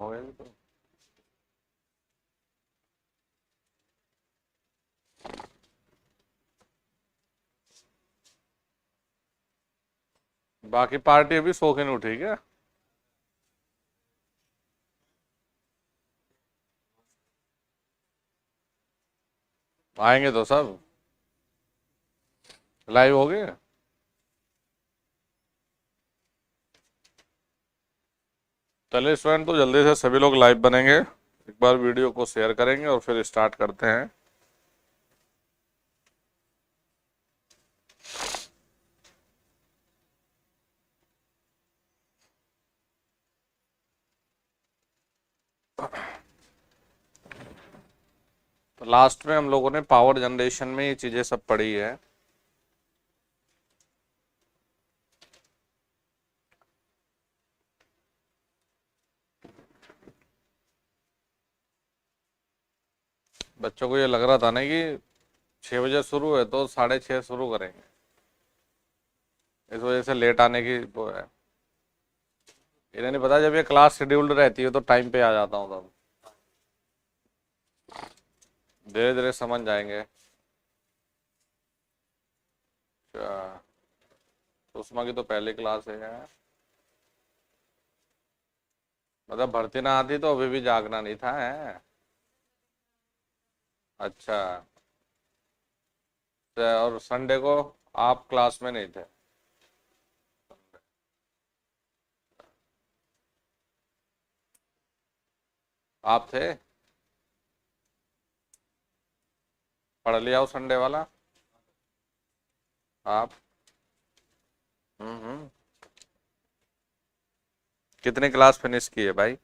हो गया जी तो। बाकी पार्टी अभी सो के नहीं उठी क्या? आएंगे तो सब लाइव हो गए। चलिए स्टूडेंट, तो जल्दी से सभी लोग लाइव बनेंगे, एक बार वीडियो को शेयर करेंगे और फिर स्टार्ट करते हैं। तो लास्ट में हम लोगों ने पावर जनरेशन में ये चीजें सब पढ़ी है। बच्चों को ये लग रहा था ना कि 6 बजे शुरू है तो 6:30 शुरू करेंगे, इस वजह से लेट आने की वो है। इन्हें नहीं पता जब ये क्लास शेड्यूल्ड रहती है तो टाइम पे आ जाता हूँ तब। धीरे धीरे समझ जाएंगे। अच्छा, सुषमा की तो पहली क्लास है यार। मतलब भर्ती ना आती तो अभी भी जागना नहीं था है। अच्छा। तो और संडे को आप क्लास में नहीं थे? आप थे? पढ़ लिया हो संडे वाला? आप? हम्म। कितनी क्लास फिनिश की है भाई?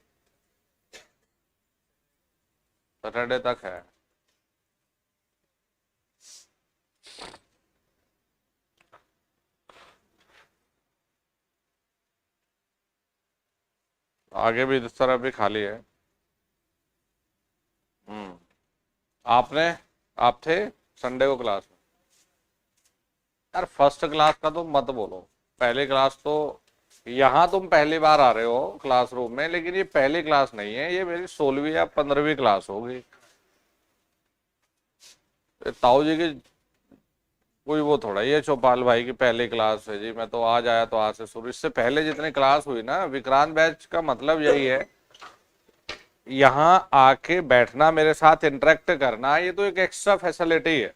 सैटरडे तक है। आगे भी इस तरफ भी खाली है। हम्म। आपने आप थे संडे को क्लास में? यार फर्स्ट क्लास का तो मत बोलो, पहली क्लास तो, यहाँ तुम पहली बार आ रहे हो क्लासरूम में, लेकिन ये पहली क्लास नहीं है, ये मेरी 16वीं या 15वीं क्लास होगी। ये ताऊ जी की कोई वो थोड़ा, ये चौपाल भाई की पहली क्लास है जी, मैं तो आज आया तो आज से शुरू। इससे पहले जितनी क्लास हुई ना विक्रांत बैच का मतलब यही है, यहाँ आके बैठना, मेरे साथ इंटरेक्ट करना, ये तो एक एक्स्ट्रा फैसिलिटी है।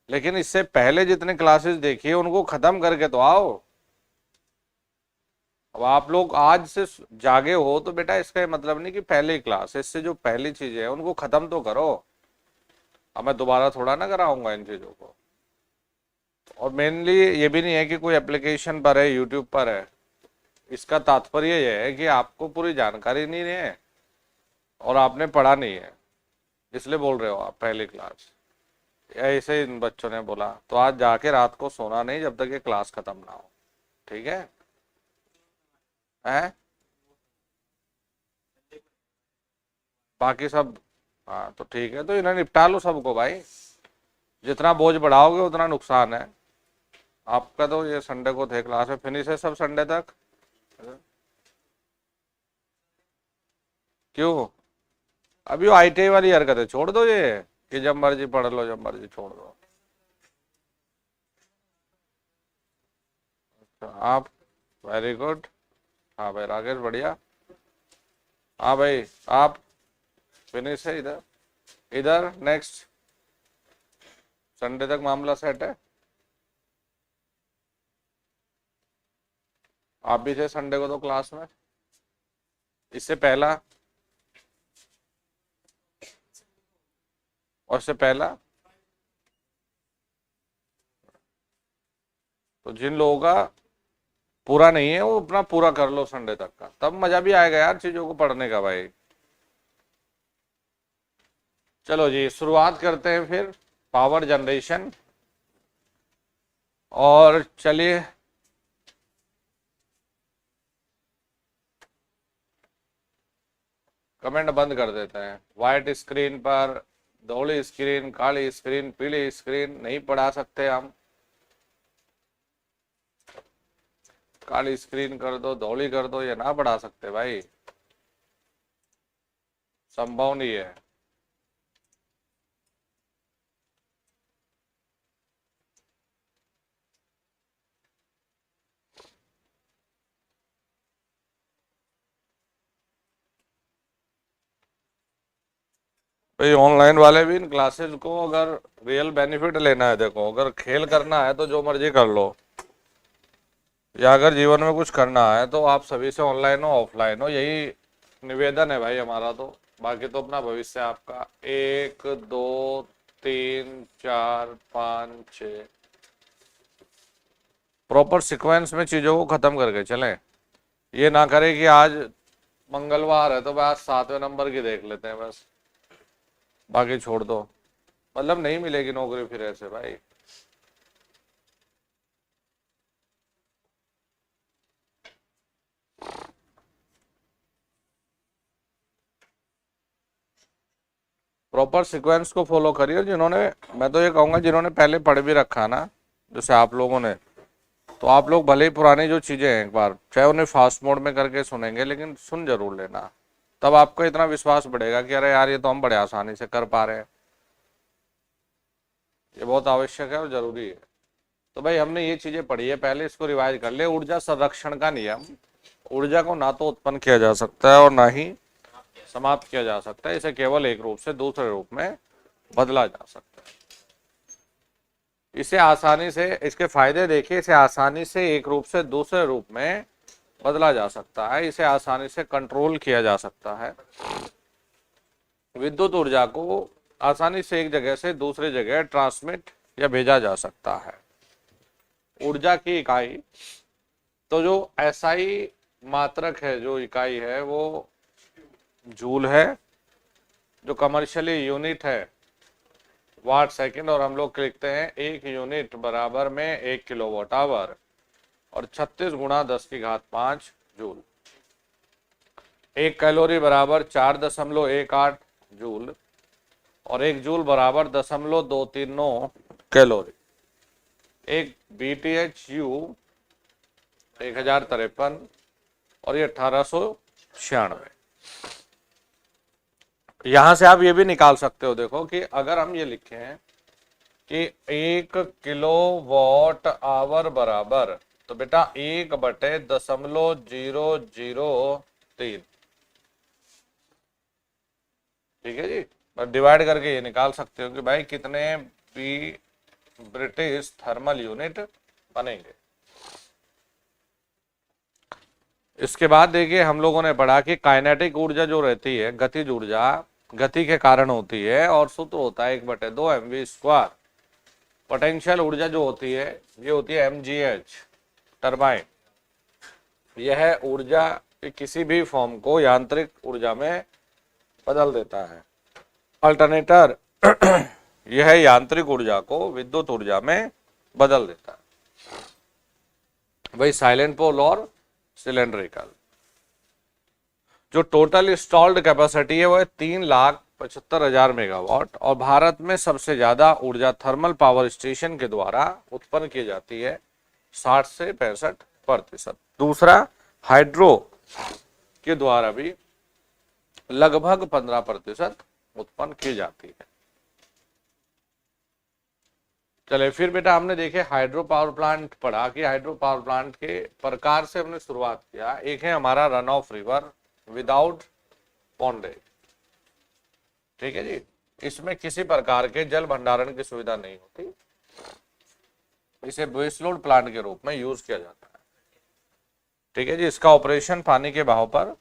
लेकिन इससे पहले जितने क्लासेस देखिए उनको खत्म करके तो आओ। अब आप लोग आज से जागे हो तो बेटा इसका ये मतलब नहीं कि पहली क्लास, इससे जो पहली चीजें है उनको खत्म तो करो। अब मैं दोबारा थोड़ा ना कराऊंगा इन चीजों को। और मेनली ये भी नहीं है कि कोई एप्लीकेशन पर है, यूट्यूब पर है, इसका तात्पर्य यह है कि आपको पूरी जानकारी नहीं है और आपने पढ़ा नहीं है, इसलिए बोल रहे हो आप पहली क्लास। ऐसे इन बच्चों ने बोला, तो आज जाके रात को सोना नहीं जब तक ये क्लास खत्म ना हो। ठीक है? हैं? बाकी सब? हाँ तो ठीक है, तो इन्हें निपटा लो सबको भाई, जितना बोझ बढ़ाओगे उतना नुकसान है। आपका तो ये संडे को थे क्लास में, फिनिश है सब संडे तक? क्यों? अभी वो आईटीआई वाली हरकत है, छोड़ दो ये, कि जब मर्जी पढ़ लो जब मर्जी छोड़ दो। तो आप, वेरी गुड। हाँ भाई राकेश बढ़िया। हाँ भाई आप, फिनिश है इधर, इधर नेक्स्ट, संडे तक मामला सेट है। आप भी थे संडे को तो क्लास में, इससे पहला और इससे पहला। तो जिन लोगों का पूरा नहीं है वो अपना पूरा कर लो संडे तक का, तब मजा भी आएगा यार चीजों को पढ़ने का भाई। चलो जी शुरुआत करते हैं फिर, पावर जनरेशन। और चलिए, कमेंट बंद कर देते हैं। व्हाइट स्क्रीन पर, धोली स्क्रीन, काली स्क्रीन, पीली स्क्रीन नहीं पढ़ा सकते हम। काली स्क्रीन कर दो, धोली कर दो, ये ना पढ़ा सकते भाई। संभव नहीं है। भाई ऑनलाइन वाले भी इन क्लासेस को अगर रियल बेनिफिट लेना है, देखो अगर खेल करना है तो जो मर्जी कर लो, या अगर जीवन में कुछ करना है तो आप सभी से ऑनलाइन हो ऑफलाइन हो, यही निवेदन है भाई हमारा। तो बाकी तो अपना भविष्य आपका। 1 2 3 4 5 6 प्रॉपर सीक्वेंस में चीजों को खत्म करके चलें। ये ना करें कि आज मंगलवार है तो बस 7वें नंबर की देख लेते हैं बस, बाकी छोड़ दो। मतलब नहीं मिलेगी नौकरी फिर ऐसे भाई। प्रॉपर सीक्वेंस को फॉलो करिए। जिन्होंने, मैं तो ये कहूँगा जिन्होंने पहले पढ़ भी रखा ना, जैसे आप लोगों ने, तो आप लोग भले ही पुरानी जो चीज़ें हैं एक बार चाहे उन्हें फास्ट मोड में करके सुनेंगे, लेकिन सुन जरूर लेना। तब आपको इतना विश्वास बढ़ेगा कि अरे यार ये तो हम बड़े आसानी से कर पा रहे हैं। ये बहुत आवश्यक है और जरूरी है। तो भाई हमने ये चीज़ें पढ़ी है पहले, इसको रिवाइज कर ले। ऊर्जा संरक्षण का नियम। ऊर्जा को ना तो उत्पन्न किया जा सकता है और ना ही समाप्त किया जा सकता है। इसे केवल एक रूप से दूसरे रूप में बदला जा सकता है। इसे आसानी से, इसके फायदे देखिए, इसे आसानी से एक रूप से दूसरे रूप में बदला जा सकता है। इसे आसानी से कंट्रोल किया जा सकता है। विद्युत ऊर्जा को आसानी से एक जगह से दूसरी जगह ट्रांसमिट या भेजा जा सकता है। ऊर्जा की इकाई, तो जो एसआई मात्रक है, जो इकाई है वो जूल है। जो कमर्शियली यूनिट है वाट सेकंड, और हम लोग लिखते हैं 1 यूनिट बराबर में 1 किलोवाट आवर, और 36 गुणा 10⁵ जूल। 1 कैलोरी बराबर 4.18 जूल, और 1 जूल बराबर 0.239 कैलोरी। एक BTHU 1053, और ये 1896। यहां से आप ये भी निकाल सकते हो, देखो कि अगर हम ये लिखें कि 1 किलोवाट आवर बराबर, तो बेटा 1/003, ठीक है जी। पर डिवाइड करके ये निकाल सकते हो कि भाई कितने भी ब्रिटिश थर्मल यूनिट बनेंगे। इसके बाद देखिए हम लोगों ने पढ़ा कि काइनेटिक ऊर्जा जो रहती है, गतिज ऊर्जा, गति के कारण होती है, और सूत्र होता है 1/2 mv²। पोटेंशियल ऊर्जा जो होती है ये होती है mgh, टरबाइन। यह ऊर्जा किसी भी फॉर्म को यांत्रिक ऊर्जा में बदल देता है। अल्टरनेटर यह यांत्रिक ऊर्जा को विद्युत ऊर्जा में बदल देता है। वही साइलेंट पोल और सिलेंड्रिकल। जो टोटल इंस्टॉल्ड कैपेसिटी है वो है 3,75,000 मेगावाट, और भारत में सबसे ज्यादा ऊर्जा थर्मल पावर स्टेशन के द्वारा उत्पन्न की जाती है, 60 से 65%। दूसरा हाइड्रो के द्वारा भी लगभग 15% उत्पन्न की जाती है। चले फिर बेटा हमने देखे हाइड्रो पावर प्लांट पढ़ा कि हाइड्रो पावर प्लांट के प्रकार से हमने शुरुआत किया। एक है हमारा रन ऑफ रिवर विदाउट पॉन्डेज, ठीक है जी। इसमें किसी प्रकार के जल भंडारण की सुविधा नहीं होती। इसे बेस लोड प्लांट के रूप में यूज किया जाता है, ठीक है जी। इसका ऑपरेशन पानी के बहाव पर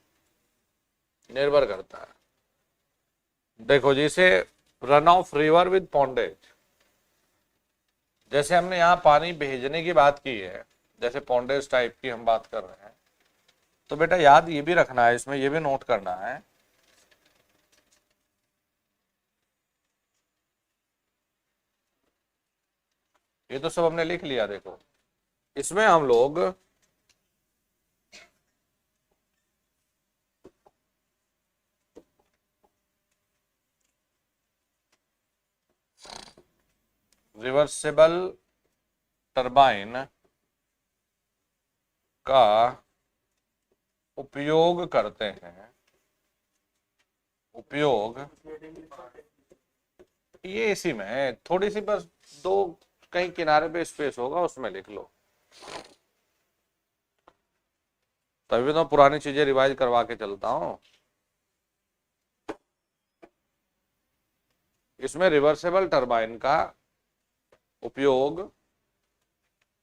निर्भर करता है। देखो जी, इसे रन ऑफ रिवर विद पॉन्डेज, जैसे हमने यहाँ पानी भेजने की बात की है, जैसे पॉन्डेज टाइप की हम बात कर रहे हैं, तो बेटा याद ये भी रखना है, इसमें ये भी नोट करना है ये तो सब हमने लिख लिया। देखो इसमें हम लोग रिवर्सिबल टरबाइन का उपयोग करते हैं उपयोग, ये इसी में है, थोड़ी सी बस दो कहीं किनारे पे स्पेस होगा उसमें लिख लो। तभी तो पुरानी चीजें रिवाइज करवा के चलता हूं। इसमें रिवर्सेबल टरबाइन का उपयोग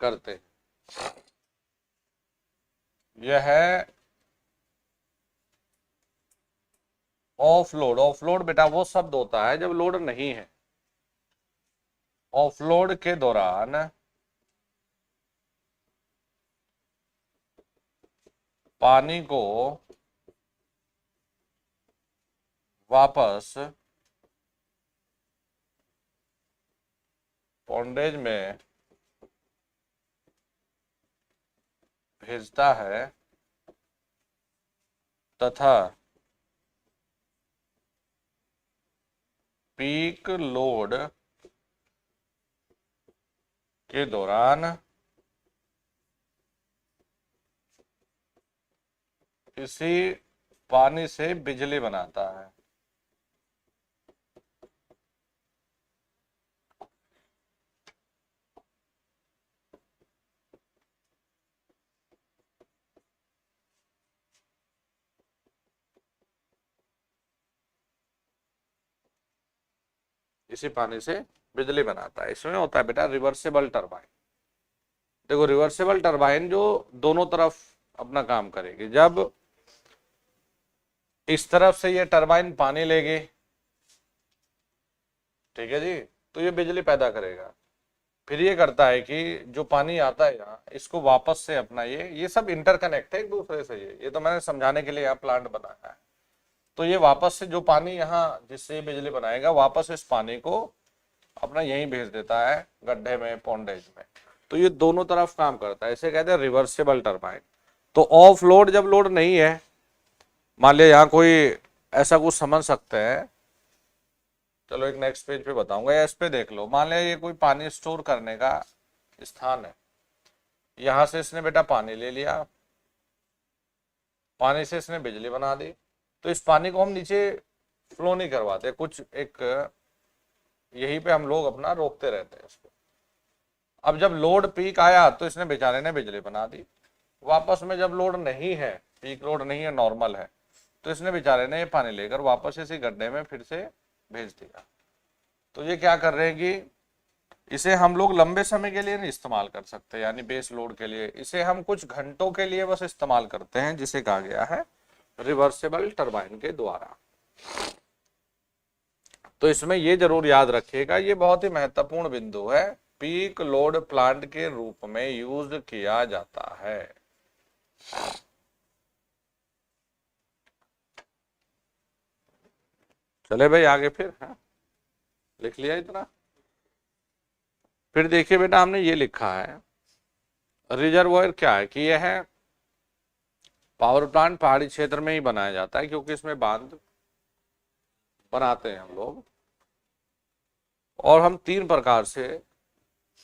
करते हैं। यह है ऑफलोड। ऑफलोड बेटा वो शब्द होता है जब लोड नहीं है। ऑफलोड के दौरान पानी को वापस पॉन्डेज में भेजता है तथा पीक लोड के दौरान इसी पानी से बिजली बनाता है। इसी पानी से बिजली बनाता है। इसमें होता है बेटा रिवर्सेबल टरबाइन। देखो रिवर्सेबल टरबाइन जो दोनों तरफ अपना काम करेगी। जब इस तरफ से ये टरबाइन पानी लेगी, ठीक है जी, तो ये बिजली पैदा करेगा। फिर ये करता है कि जो पानी आता है यहाँ, इसको वापस से अपना ये सब इंटरकनेक्ट है एक दूसरे से। ये तो मैंने समझाने के लिए यहाँ प्लांट बनाया है। तो ये वापस से जो पानी यहाँ जिससे ये बिजली बनाएगा, वापस इस पानी को अपना यहीं भेज देता है गड्ढे में, पॉन्डेज में। तो ये दोनों तरफ काम करता है। इसे कहते हैं रिवर्सेबल टरबाइन। तो ऑफ लोड जब लोड नहीं है, मान लिया यहाँ कोई ऐसा कुछ समझ सकते हैं, चलो एक नेक्स्ट पेज पे बताऊंगा, इस पे देख लो। मान लिया ये कोई पानी स्टोर करने का स्थान है। यहां से इसने बेटा पानी ले लिया, पानी से इसने बिजली बना दी। तो इस पानी को हम नीचे फ्लो नहीं करवाते, कुछ एक यहीं पे हम लोग अपना रोकते रहते हैं इसको। अब जब लोड पीक आया तो इसने बेचारे ने बिजली बना दी। वापस में जब लोड नहीं है, पीक लोड नहीं है, नॉर्मल है, तो इसने बेचारे ने ये पानी लेकर वापस इसी गड्ढे में फिर से भेज दिया। तो ये क्या कर रहे हैं कि इसे हम लोग लंबे समय के लिए नहीं इस्तेमाल कर सकते, यानी बेस लोड के लिए। इसे हम कुछ घंटों के लिए बस इस्तेमाल करते हैं, जिसे कहा गया है रिवर्सेबल टरबाइन के द्वारा। तो इसमें ये जरूर याद रखिएगा, ये बहुत ही महत्वपूर्ण बिंदु है। पीक लोड प्लांट के रूप में यूज किया जाता है। चले भाई आगे फिर, है लिख लिया इतना। फिर देखिए बेटा, हमने ये लिखा है रिजर्वॉयर क्या है कि यह है पावर प्लांट पहाड़ी क्षेत्र में ही बनाया जाता है, क्योंकि इसमें बांध बनाते हैं हम लोग। और हम तीन प्रकार से,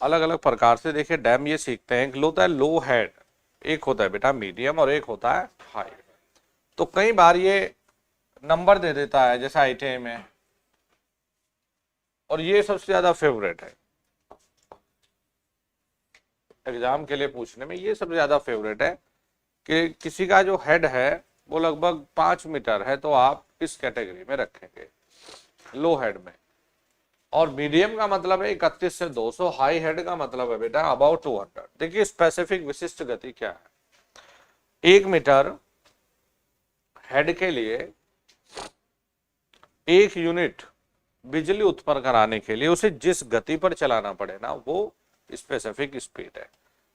अलग अलग प्रकार से देखिए डैम ये सीखते हैं। एक होता है लो हेड, एक होता है बेटा मीडियम, और एक होता है हाई। तो कई बार ये नंबर दे देता है, जैसा आईटीआई में, और ये सबसे ज्यादा फेवरेट है एग्जाम के लिए पूछने में। ये सबसे ज्यादा फेवरेट है कि किसी का जो हेड है वो लगभग 5 मीटर है, तो आप किस कैटेगरी में रखेंगे, लो हेड में। और मीडियम का मतलब है 31 से 200, हाई हेड का मतलब है बेटा अबाउट 200। देखिए स्पेसिफिक विशिष्ट गति क्या है। 1 मीटर हेड के लिए 1 यूनिट बिजली उत्पन्न कराने के लिए उसे जिस गति पर चलाना पड़े ना, वो स्पेसिफिक स्पीड है।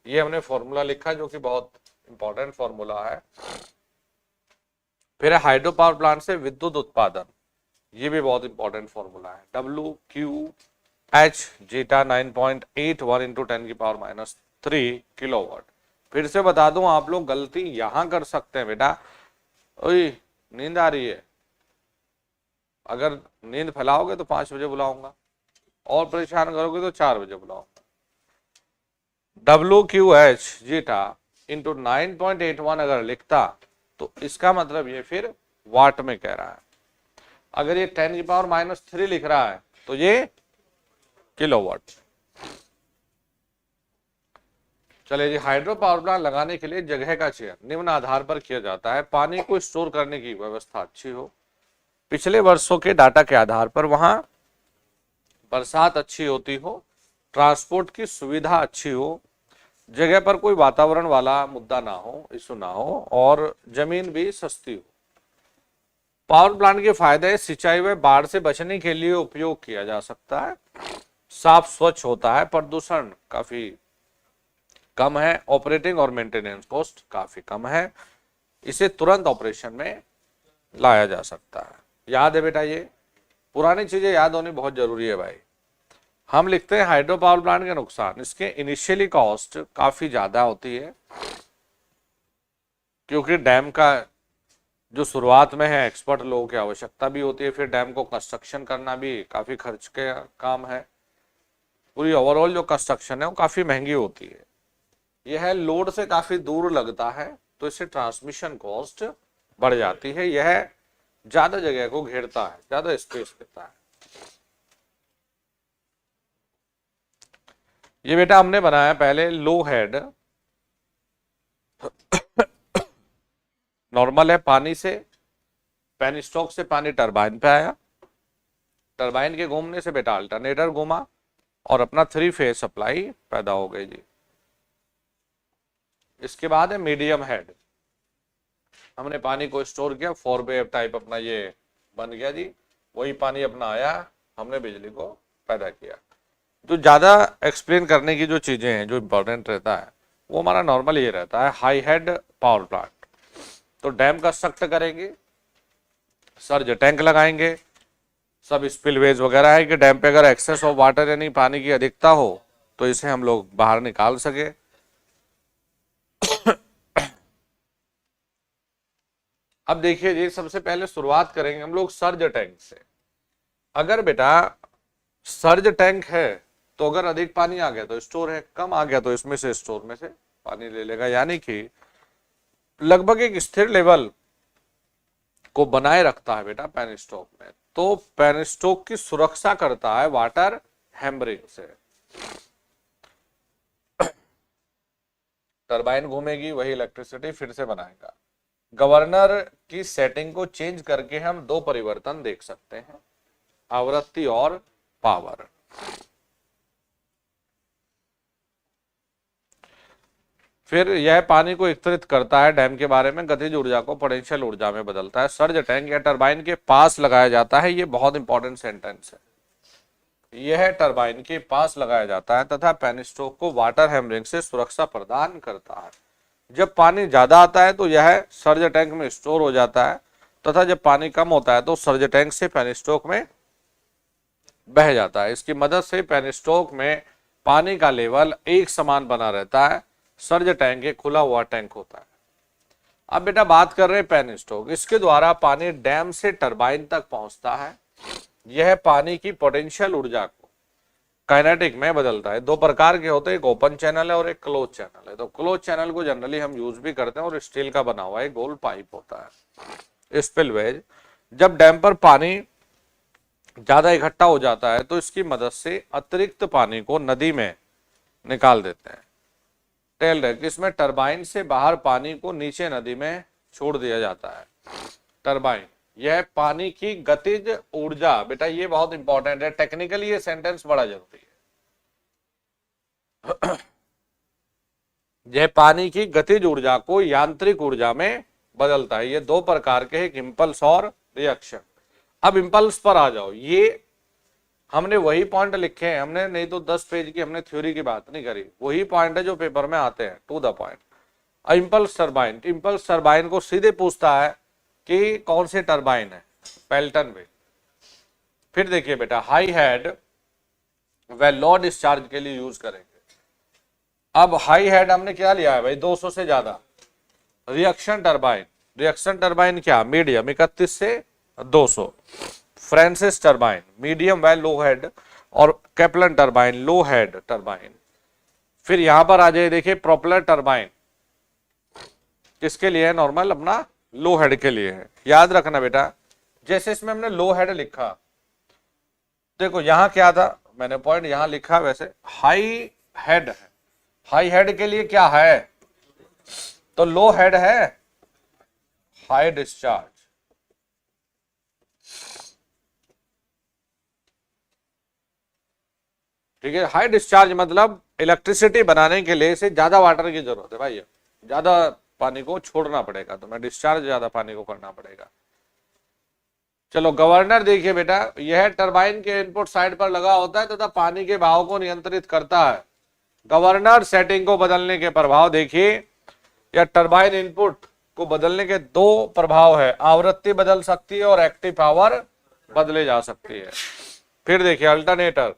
ये हमने फॉर्मूला लिखा जो कि बहुत इंपॉर्टेंट फॉर्मूला है। फिर हाइड्रो पावर प्लांट से विद्युत उत्पादन, ये भी बहुत इंपॉर्टेंट फॉर्मूला है। WQH zeta 9.81 into 10⁻³ kilowatt. फिर से बता दूं, आप लोग गलती यहां कर सकते हैं बेटा। ओए नींद आ रही है, अगर नींद फैलाओगे तो 5 बजे बुलाऊंगा, और परेशान करोगे तो 4 बजे बुलाऊंगा। WQH जीटा इंटू 9.81 अगर लिखता तो इसका मतलब ये फिर वाट में कह रहा है। अगर ये 10⁻³ लिख रहा है तो ये किलोवाट। चलिए जी, हाइड्रो पावर प्लांट लगाने के लिए जगह का चयन निम्न आधार पर किया जाता है। पानी को स्टोर करने की व्यवस्था अच्छी हो, पिछले वर्षों के डाटा के आधार पर वहां बरसात अच्छी होती हो, ट्रांसपोर्ट की सुविधा अच्छी हो, जगह पर कोई वातावरण वाला मुद्दा ना हो, इशू ना हो, और जमीन भी सस्ती हो। पावर प्लांट के फायदे, सिंचाई व बाढ़ से बचने के लिए उपयोग किया जा सकता है, साफ स्वच्छ होता है, प्रदूषण काफी कम है, ऑपरेटिंग और मेंटेनेंस कॉस्ट काफी कम है, इसे तुरंत ऑपरेशन में लाया जा सकता है। याद है बेटा, ये पुरानी चीजें याद होनी बहुत जरूरी है भाई। हम लिखते हैं हाइड्रो पावर प्लांट के नुकसान, इसके इनिशियली कॉस्ट काफी ज्यादा होती है, क्योंकि डैम का जो शुरुआत में है एक्सपर्ट लोगों की आवश्यकता भी होती है, फिर डैम को कंस्ट्रक्शन करना भी काफी खर्च के काम है, पूरी ओवरऑल जो कंस्ट्रक्शन है वो काफी महंगी होती है। यह लोड से काफी दूर लगता है तो इससे ट्रांसमिशन कॉस्ट बढ़ जाती है, यह ज्यादा जगह को घेरता है, ज्यादा स्पेस देता है। ये बेटा हमने बनाया पहले लो हेड, नॉर्मल है, पानी से पेनस्टॉक से पानी टरबाइन पे आया, टरबाइन के घूमने से बेटा अल्टरनेटर घूमा और अपना 3 फेज सप्लाई पैदा हो गई जी। इसके बाद है मीडियम हेड, हमने पानी को स्टोर किया, 4 वेव टाइप अपना ये बन गया जी, वही पानी अपना आया, हमने बिजली को पैदा किया। जो ज्यादा एक्सप्लेन करने की जो चीजें हैं, जो इंपॉर्टेंट रहता है, वो हमारा नॉर्मल ये रहता है हाई हेड पावर प्लांट। तो डैम कंस्ट्रक्ट करेंगे, सर्ज टैंक लगाएंगे, सब स्पिलवेज वगैरह है कि डैम पे अगर एक्सेस ऑफ वाटर यानी पानी की अधिकता हो तो इसे हम लोग बाहर निकाल सके। अब देखिए जी, सबसे पहले शुरुआत करेंगे हम लोग सर्ज टैंक से। अगर बेटा सर्ज टैंक है तो अगर अधिक पानी आ गया तो स्टोर है, कम आ गया तो इसमें से स्टोर में से पानी ले लेगा, यानी कि लगभग एक स्थिर लेवल को बनाए रखता है बेटा पेनस्टॉक में। तो पेनस्टॉक की सुरक्षा करता है वाटर हैमरिंग से। टरबाइन घूमेगी, वही इलेक्ट्रिसिटी फिर से बनाएगा। गवर्नर की सेटिंग को चेंज करके हम 2 परिवर्तन देख सकते हैं, आवृत्ति और पावर। फिर यह पानी को एकत्रित करता है, डैम के बारे में गतिज ऊर्जा को पोटेंशियल ऊर्जा में बदलता है। सर्ज टैंक या टरबाइन के पास लगाया जाता है, ये बहुत इंपॉर्टेंट सेंटेंस है, यह टरबाइन के पास लगाया जाता है तथा पेनस्टॉक को वाटर हैमरिंग से सुरक्षा प्रदान करता है। जब पानी ज्यादा आता है तो यह सर्ज टैंक में स्टोर हो जाता है तथा जब पानी कम होता है तो सर्ज टैंक से पेनस्टॉक में बह जाता है। इसकी मदद से पेनस्टॉक में पानी का लेवल एक समान बना रहता है। सर्ज टैंक एक खुला हुआ टैंक होता है। अब बेटा बात कर रहे हैं पेनस्टॉक, इसके द्वारा पानी डैम से टरबाइन तक पहुंचता है। यह पानी की पोटेंशियल ऊर्जा को काइनेटिक में बदलता है। 2 प्रकार के होते हैं, एक ओपन चैनल है और एक क्लोज चैनल है। तो क्लोज चैनल को जनरली हम यूज भी करते हैं और स्टील का बना हुआ है गोल पाइप होता है। स्पिलवेज, जब डैम पर पानी ज्यादा इकट्ठा हो जाता है तो इसकी मदद से अतिरिक्त पानी को नदी में निकाल देते हैं। टेल डेक, इसमें टरबाइन से बाहर पानी को नीचे नदी में छोड़ दिया जाता है। टरबाइन, यह पानी की गतिज ऊर्जा, बेटा ये बहुत इंपॉर्टेंट है, टेक्निकली ये सेंटेंस बड़ा जरूरी है। यह पानी की गतिज ऊर्जा को यांत्रिक ऊर्जा में बदलता है। ये 2 प्रकार के, एक इंपल्स और रिएक्शन। अब इंपल्स पर आ जाओ, ये हमने वही पॉइंट लिखे हैं, हमने नहीं तो 10 पेज की हमने थ्योरी की बात नहीं करी, वही पॉइंट है जो पेपर में आते हैं, to the point. Impulse turbine, impulse turbine को सीधे पूछता है कि कौन से टरबाइन है, पेल्टन वे। फिर देखिए बेटा, हाई हेड व लो डिस्चार्ज के लिए यूज करेंगे। अब हाई हेड हमने क्या लिया है भाई, 200 से ज्यादा। रिएक्शन टरबाइन, रिएक्शन टरबाइन क्या, मीडियम 31 से 200। फ्रांसिस टरबाइन मीडियम व लो हेड, और कैप्लन टरबाइन लो हेड टरबाइन। फिर यहां पर आ जाए, देखिए प्रोपेलर टरबाइन किसके लिए है, नॉर्मल अपना लो हेड के लिए है। याद रखना बेटा, जैसे इसमें हमने लो हेड लिखा, देखो यहां क्या था, मैंने पॉइंट यहां लिखा, वैसे हाई हेड है, हाई हेड के लिए क्या है, तो लो हेड है हाई डिस्चार्ज। ठीक है, हाई डिस्चार्ज मतलब इलेक्ट्रिसिटी बनाने के लिए इसे ज्यादा वाटर की जरूरत है भाई, ज्यादा पानी को छोड़ना पड़ेगा, तो मैं डिस्चार्ज ज्यादा पानी को करना पड़ेगा। चलो गवर्नर देखिए बेटा, यह टरबाइन के इनपुट साइड पर लगा होता है तथा पानी के बहाव को नियंत्रित करता है। गवर्नर सेटिंग को बदलने के प्रभाव देखिए, या टरबाइन इनपुट को बदलने के दो प्रभाव है, आवृत्ति बदल सकती है और एक्टिव पावर बदले जा सकती है। फिर देखिए अल्टरनेटर,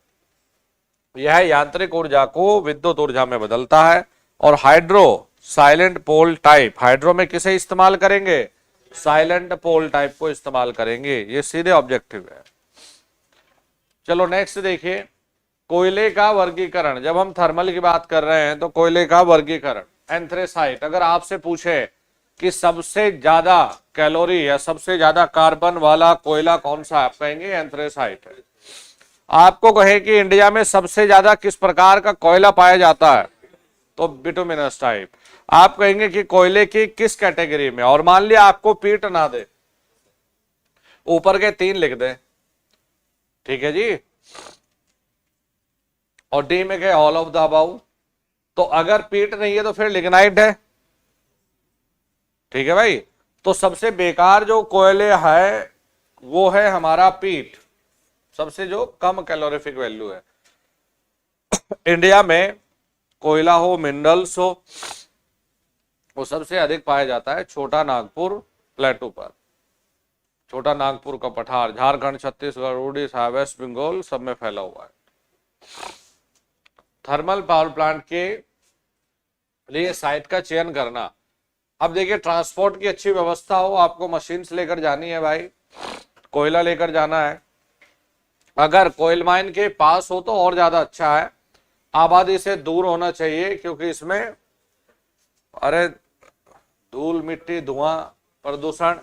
यह यांत्रिक ऊर्जा को विद्युत ऊर्जा में बदलता है। और हाइड्रो साइलेंट पोल टाइप, हाइड्रो में किसे इस्तेमाल करेंगे, साइलेंट पोल टाइप को इस्तेमाल करेंगे, ये सीधे ऑब्जेक्टिव है। चलो नेक्स्ट देखिए, कोयले का वर्गीकरण, जब हम थर्मल की बात कर रहे हैं तो कोयले का वर्गीकरण, एंथ्रेसाइट, अगर आपसे पूछे कि सबसे ज्यादा कैलोरी या सबसे ज्यादा कार्बन वाला कोयला कौन सा है, आप कहेंगे एंथ्रेसाइट है। आपको कहे कि इंडिया में सबसे ज्यादा किस प्रकार का कोयला पाया जाता है, तो बिटुमिनस टाइप। आप कहेंगे कि कोयले की किस कैटेगरी में, और मान लिया आपको पीट ना दे, ऊपर के तीन लिख दे, ठीक है जी, और डी में कहे ऑल ऑफ द अबाउ, तो अगर पीट नहीं है तो फिर लिग्नाइट है, ठीक है भाई। तो सबसे बेकार जो कोयले है वो है हमारा पीट, सबसे जो कम कैलोरीफिक वैल्यू है। इंडिया में कोयला हो मिनरल्स हो, वो सबसे अधिक पाया जाता है छोटा नागपुर प्लेटू पर, छोटा नागपुर का पठार, झारखंड, छत्तीसगढ़, उड़ीसा, वेस्ट बंगाल सब में फैला हुआ है। थर्मल पावर प्लांट के लिए साइट का चयन करना, अब देखिए ट्रांसपोर्ट की अच्छी व्यवस्था हो, आपको मशीन्स लेकर जानी है भाई, कोयला लेकर जाना है, अगर कोयल माइन के पास हो तो और ज्यादा अच्छा है, आबादी से दूर होना चाहिए, क्योंकि इसमें अरे धूल मिट्टी धुआं प्रदूषण,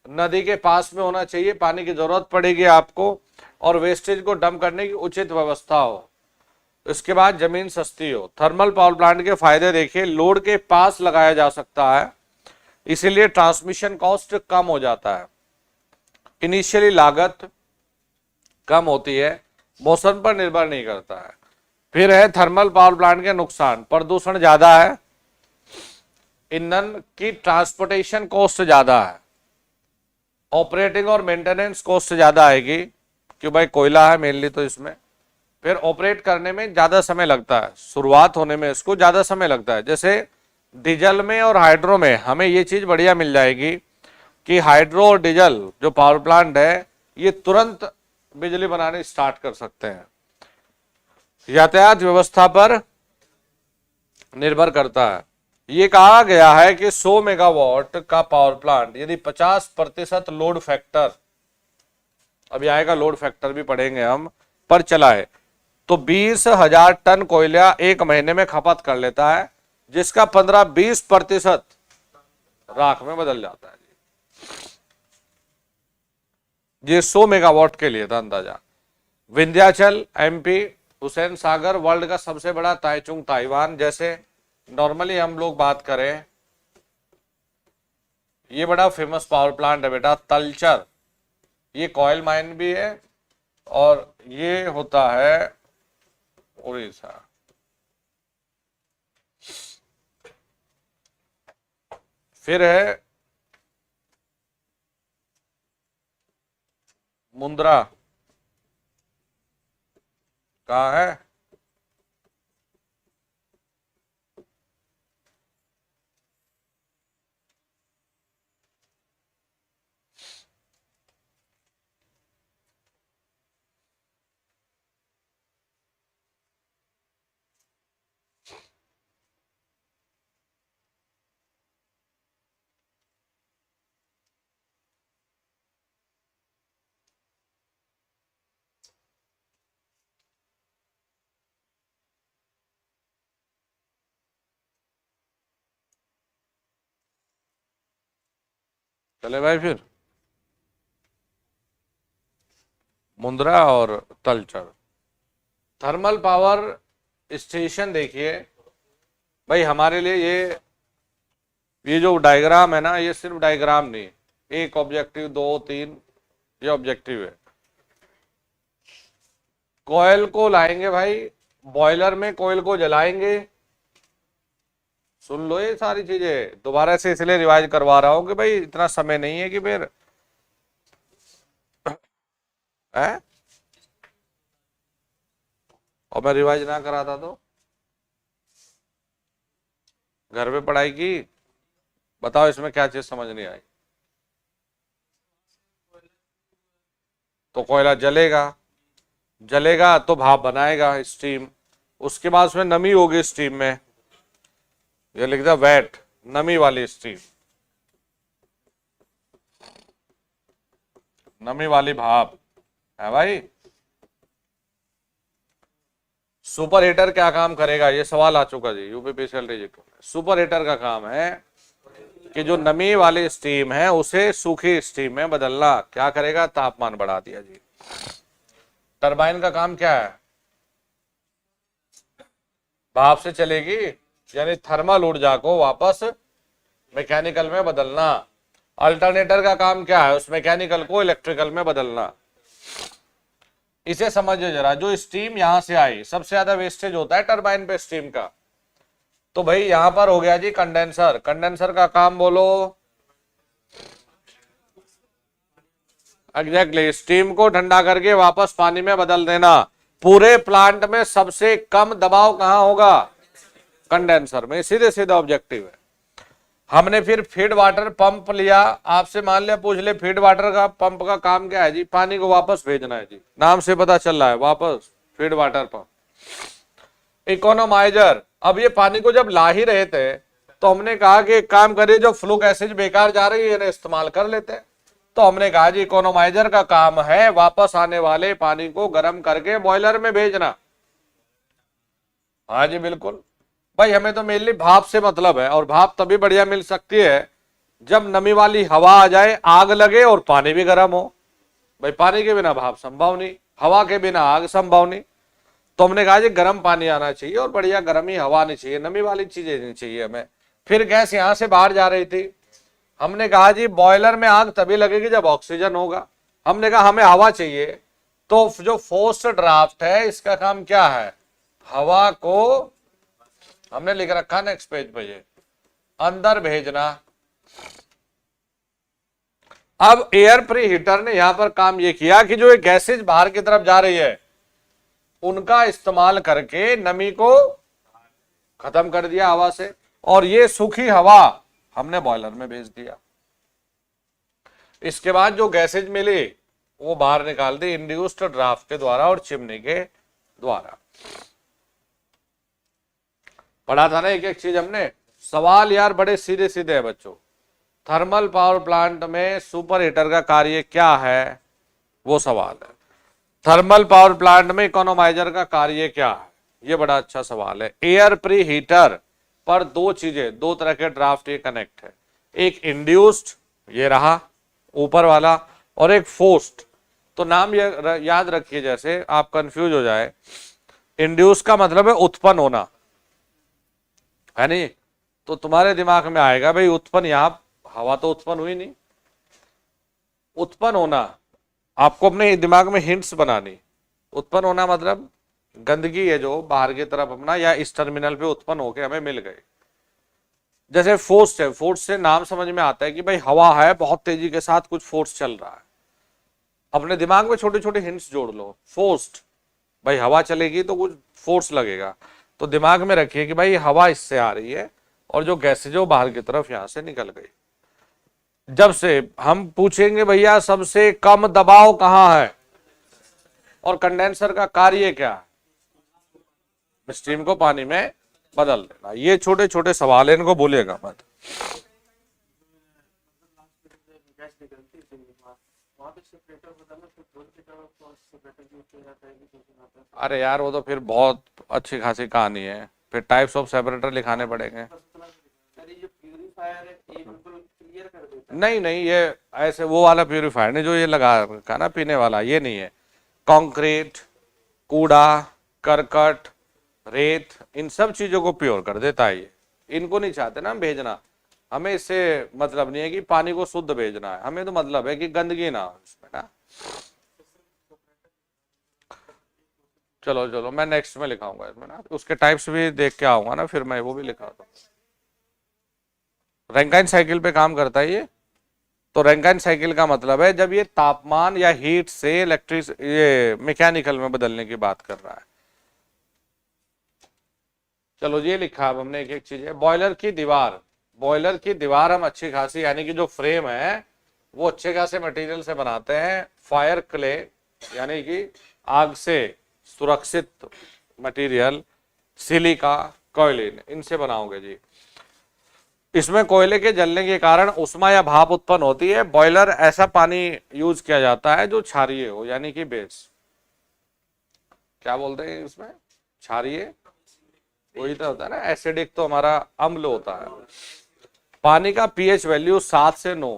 नदी के पास में होना चाहिए, पानी की जरूरत पड़ेगी आपको, और वेस्टेज को डंप करने की उचित व्यवस्था हो। इसके बाद जमीन सस्ती हो। थर्मल पावर प्लांट के फायदे देखिए, लोड के पास लगाया जा सकता है, इसीलिए ट्रांसमिशन कॉस्ट कम हो जाता है, इनिशियली लागत कम होती है, मौसम पर निर्भर नहीं करता है। फिर है थर्मल पावर प्लांट के नुकसान, प्रदूषण ज्यादा है, ईंधन की ट्रांसपोर्टेशन कॉस्ट ज्यादा है, ऑपरेटिंग और मेंटेनेंस कॉस्ट ज्यादा आएगी, क्यों भाई कोयला है मेनली तो इसमें, फिर ऑपरेट करने में ज्यादा समय लगता है, शुरुआत होने में इसको ज्यादा समय लगता है। जैसे डीजल में और हाइड्रो में हमें ये चीज बढ़िया मिल जाएगी कि हाइड्रो और डीजल जो पावर प्लांट है ये तुरंत बिजली बनाने स्टार्ट कर सकते हैं। यातायात व्यवस्था पर निर्भर करता है, ये कहा गया है कि 100 मेगावाट का पावर प्लांट यदि 50% लोड फैक्टर, अभी आएगा लोड फैक्टर भी पढ़ेंगे हम, पर चला है तो 20,000 टन कोयला एक महीने में खपत कर लेता है, जिसका 15-20% राख में बदल जाता है। ये 100 मेगावाट के लिए था अंदाजा। विंध्याचल एमपी, हुसैन सागर वर्ल्ड का सबसे बड़ा, ताइचुंग ताइवान, जैसे नॉर्मली हम लोग बात करें, ये बड़ा फेमस पावर प्लांट है बेटा तलचर, ये कॉयल माइन भी है और ये होता है उड़ीसा। फिर है मुंद्रा, कहाँ है, चले भाई फिर। मुंद्रा और तलचर। थर्मल पावर स्टेशन देखिए भाई, हमारे लिए ये जो डायग्राम है ना, ये सिर्फ डायग्राम नहीं, एक ऑब्जेक्टिव, दो, तीन, ये ऑब्जेक्टिव है। कॉयल को लाएंगे भाई बॉयलर में, कॉयल को जलाएंगे। सुन लो ये सारी चीजें, दोबारा से इसलिए रिवाइज करवा रहा हूं कि भाई इतना समय नहीं है कि फिर है, और मैं रिवाइज ना कराता तो। घर पे पढ़ाई की, बताओ इसमें क्या चीज समझ नहीं आई। तो कोयला जलेगा, जलेगा तो भाप बनाएगा, स्टीम, उसके बाद उसमें नमी होगी स्टीम में, ये लिख दिया वेट, नमी वाली स्टीम, नमी वाली भाप है भाई। सुपर हीटर क्या काम करेगा, ये सवाल आ चुका जी यूपीपीसीएल रिजेक्ट। सुपर हीटर का काम है कि जो नमी वाली स्टीम है उसे सूखी स्टीम में बदलना। क्या करेगा, तापमान बढ़ा दिया जी। टरबाइन का काम क्या है, भाप से चलेगी, यानी थर्मल ऊर्जा को वापस मैकेनिकल में बदलना। अल्टरनेटर का काम क्या है, उस मैकेनिकल को इलेक्ट्रिकल में बदलना। इसे समझिए जरा, जो स्टीम यहां से आई, सबसे ज्यादा वेस्टेज होता है टरबाइन पे स्टीम का। तो भाई यहां पर हो गया जी कंडेंसर, कंडेंसर का काम बोलो। एग्जैक्टली, स्टीम को ठंडा करके वापस पानी में बदल देना। पूरे प्लांट में सबसे कम दबाव कहां होगा, कंडेंसर में, सीधे सीधा ऑब्जेक्टिव है। हमने फिर फीड वाटर पंप लिया, आपसे मान लिया पूछ ले फीड वाटर का पंप का काम क्या है जी, पानी को वापस भेजना है जी, नाम से पता चल रहा है वापस फीड वाटर पंप। इकोनोमाइजर, अब ये पानी को जब ला ही रहे थे तो हमने कहा कि एक काम करिए, जो फ्लू गैसेज बेकार जा रही है इन्हें इस्तेमाल कर लेते हैं। तो हमने कहा जी इकोनोमाइजर का काम है वापस आने वाले पानी को गर्म करके बॉयलर में भेजना। हाँ जी बिल्कुल भाई, हमें तो मेनली भाप से मतलब है, और भाप तभी बढ़िया मिल सकती है जब नमी वाली हवा आ जाए, आग लगे और पानी भी गर्म हो। भाई पानी के बिना भाप संभव नहीं, हवा के बिना आग संभव नहीं। तो हमने कहा जी गर्म पानी आना चाहिए और बढ़िया गर्म ही हवा आनी चाहिए, नमी वाली चीजें नहीं चाहिए हमें। फिर गैस यहां से बाहर जा रही थी, हमने कहा जी बॉयलर में आग तभी लगेगी जब ऑक्सीजन होगा। हमने कहा हमें हवा चाहिए, तो जो फोर्स्ड ड्राफ्ट है इसका काम क्या है, हवा को हमने लिख रखा नेक्स्ट पेज पे, ये अंदर भेजना। अब एयर प्री हीटर ने यहां पर काम ये किया कि जो ये गैसेज बाहर की तरफ जा रही है उनका इस्तेमाल करके नमी को खत्म कर दिया हवा से, और ये सूखी हवा हमने बॉयलर में भेज दिया। इसके बाद जो गैसेज मिली वो बाहर निकाल दी इंड्यूस्ड ड्राफ्ट के द्वारा और चिमनी के द्वारा। पढ़ा था ना एक एक चीज हमने। सवाल यार बड़े सीधे सीधे है बच्चों। थर्मल पावर प्लांट में सुपर हीटर का कार्य क्या है, वो सवाल है। थर्मल पावर प्लांट में इकोनोमाइजर का कार्य क्या है, ये बड़ा अच्छा सवाल है। एयर प्री हीटर पर दो चीजें, दो तरह के ड्राफ्ट ये कनेक्ट है, एक इंड्यूस्ड ये रहा ऊपर वाला, और एक फोर्स्ड। तो नाम ये याद रखिए, जैसे आप कंफ्यूज हो जाए, इंड्यूस का मतलब है उत्पन्न होना, है नहीं, तो तुम्हारे दिमाग में आएगा भाई उत्पन्न, यहां हवा तो उत्पन्न हुई नहीं, उत्पन्न होना आपको अपने दिमाग में हिंट्स बनानी। उत्पन्न होना मतलब गंदगी है जो बाहर की तरफ अपना या इस टर्मिनल पे उत्पन्न होके हमें मिल गए। जैसे फोर्स है, फोर्स से नाम समझ में आता है कि भाई हवा है, बहुत तेजी के साथ कुछ फोर्स चल रहा है। अपने दिमाग में छोटे छोटे हिंट्स जोड़ लो। फोर्स्ड, भाई हवा चलेगी तो कुछ फोर्स लगेगा, तो दिमाग में रखिए कि भाई हवा इससे आ रही है और जो गैसेज वो बाहर की तरफ यहां से निकल गई। जब से हम पूछेंगे भैया सबसे कम दबाव कहां है और कंडेंसर का कार्य क्या है, स्टीम को पानी में बदल देना। ये छोटे छोटे सवाल है, इनको बोलिएगा मत। अरे यार वो तो फिर बहुत अच्छी खासी कहानी है, फिर टाइप्स ऑफ सेपरेटर लिखाने पड़ेंगे। नहीं नहीं, ये ऐसे वो वाला प्यूरिफायर नहीं जो ये लगा रखा ना पीने वाला, ये नहीं है। कंक्रीट, कूड़ा, करकट, रेत, इन सब चीजों को प्योर कर देता है ये। इनको नहीं चाहते ना हम भेजना, हमें इससे मतलब नहीं है कि पानी को शुद्ध भेजना है, हमें तो मतलब है कि गंदगी ना हो इसमें ना। चलो चलो मैं नेक्स्ट में लिखाऊंगा इसमें ना, उसके टाइप्स भी देख के आऊंगा ना, फिर मैं वो भी लिखा दूँ। रैंकाइन साइकिल पे काम करता है ये। तो रैंकाइन साइकिल का मतलब है जब ये तापमान या हीट से इलेक्ट्रिक ये मैकेनिकल में बदलने की बात कर रहा है। चलो ये लिखा अब हमने, एक एक चीज है। बॉयलर की दीवार, बॉयलर की दीवार हम अच्छी खासी यानी कि जो फ्रेम है वो अच्छे खासे मटेरियल से बनाते हैं। फायर क्ले यानी कि आग से सुरक्षित मटेरियल, सिलिका, कोयलिन, इनसे बनाओगे जी। इसमें कोयले के जलने के कारण उष्मा या भाप उत्पन्न होती है। बॉयलर ऐसा पानी यूज किया जाता है जो क्षारीय हो यानी कि बेस, क्या बोलते हैं इसमें, क्षारीय, वही तो होता है ना, एसिडिक तो हमारा अम्ल होता है। पानी का पीएच वैल्यू 7 से 9,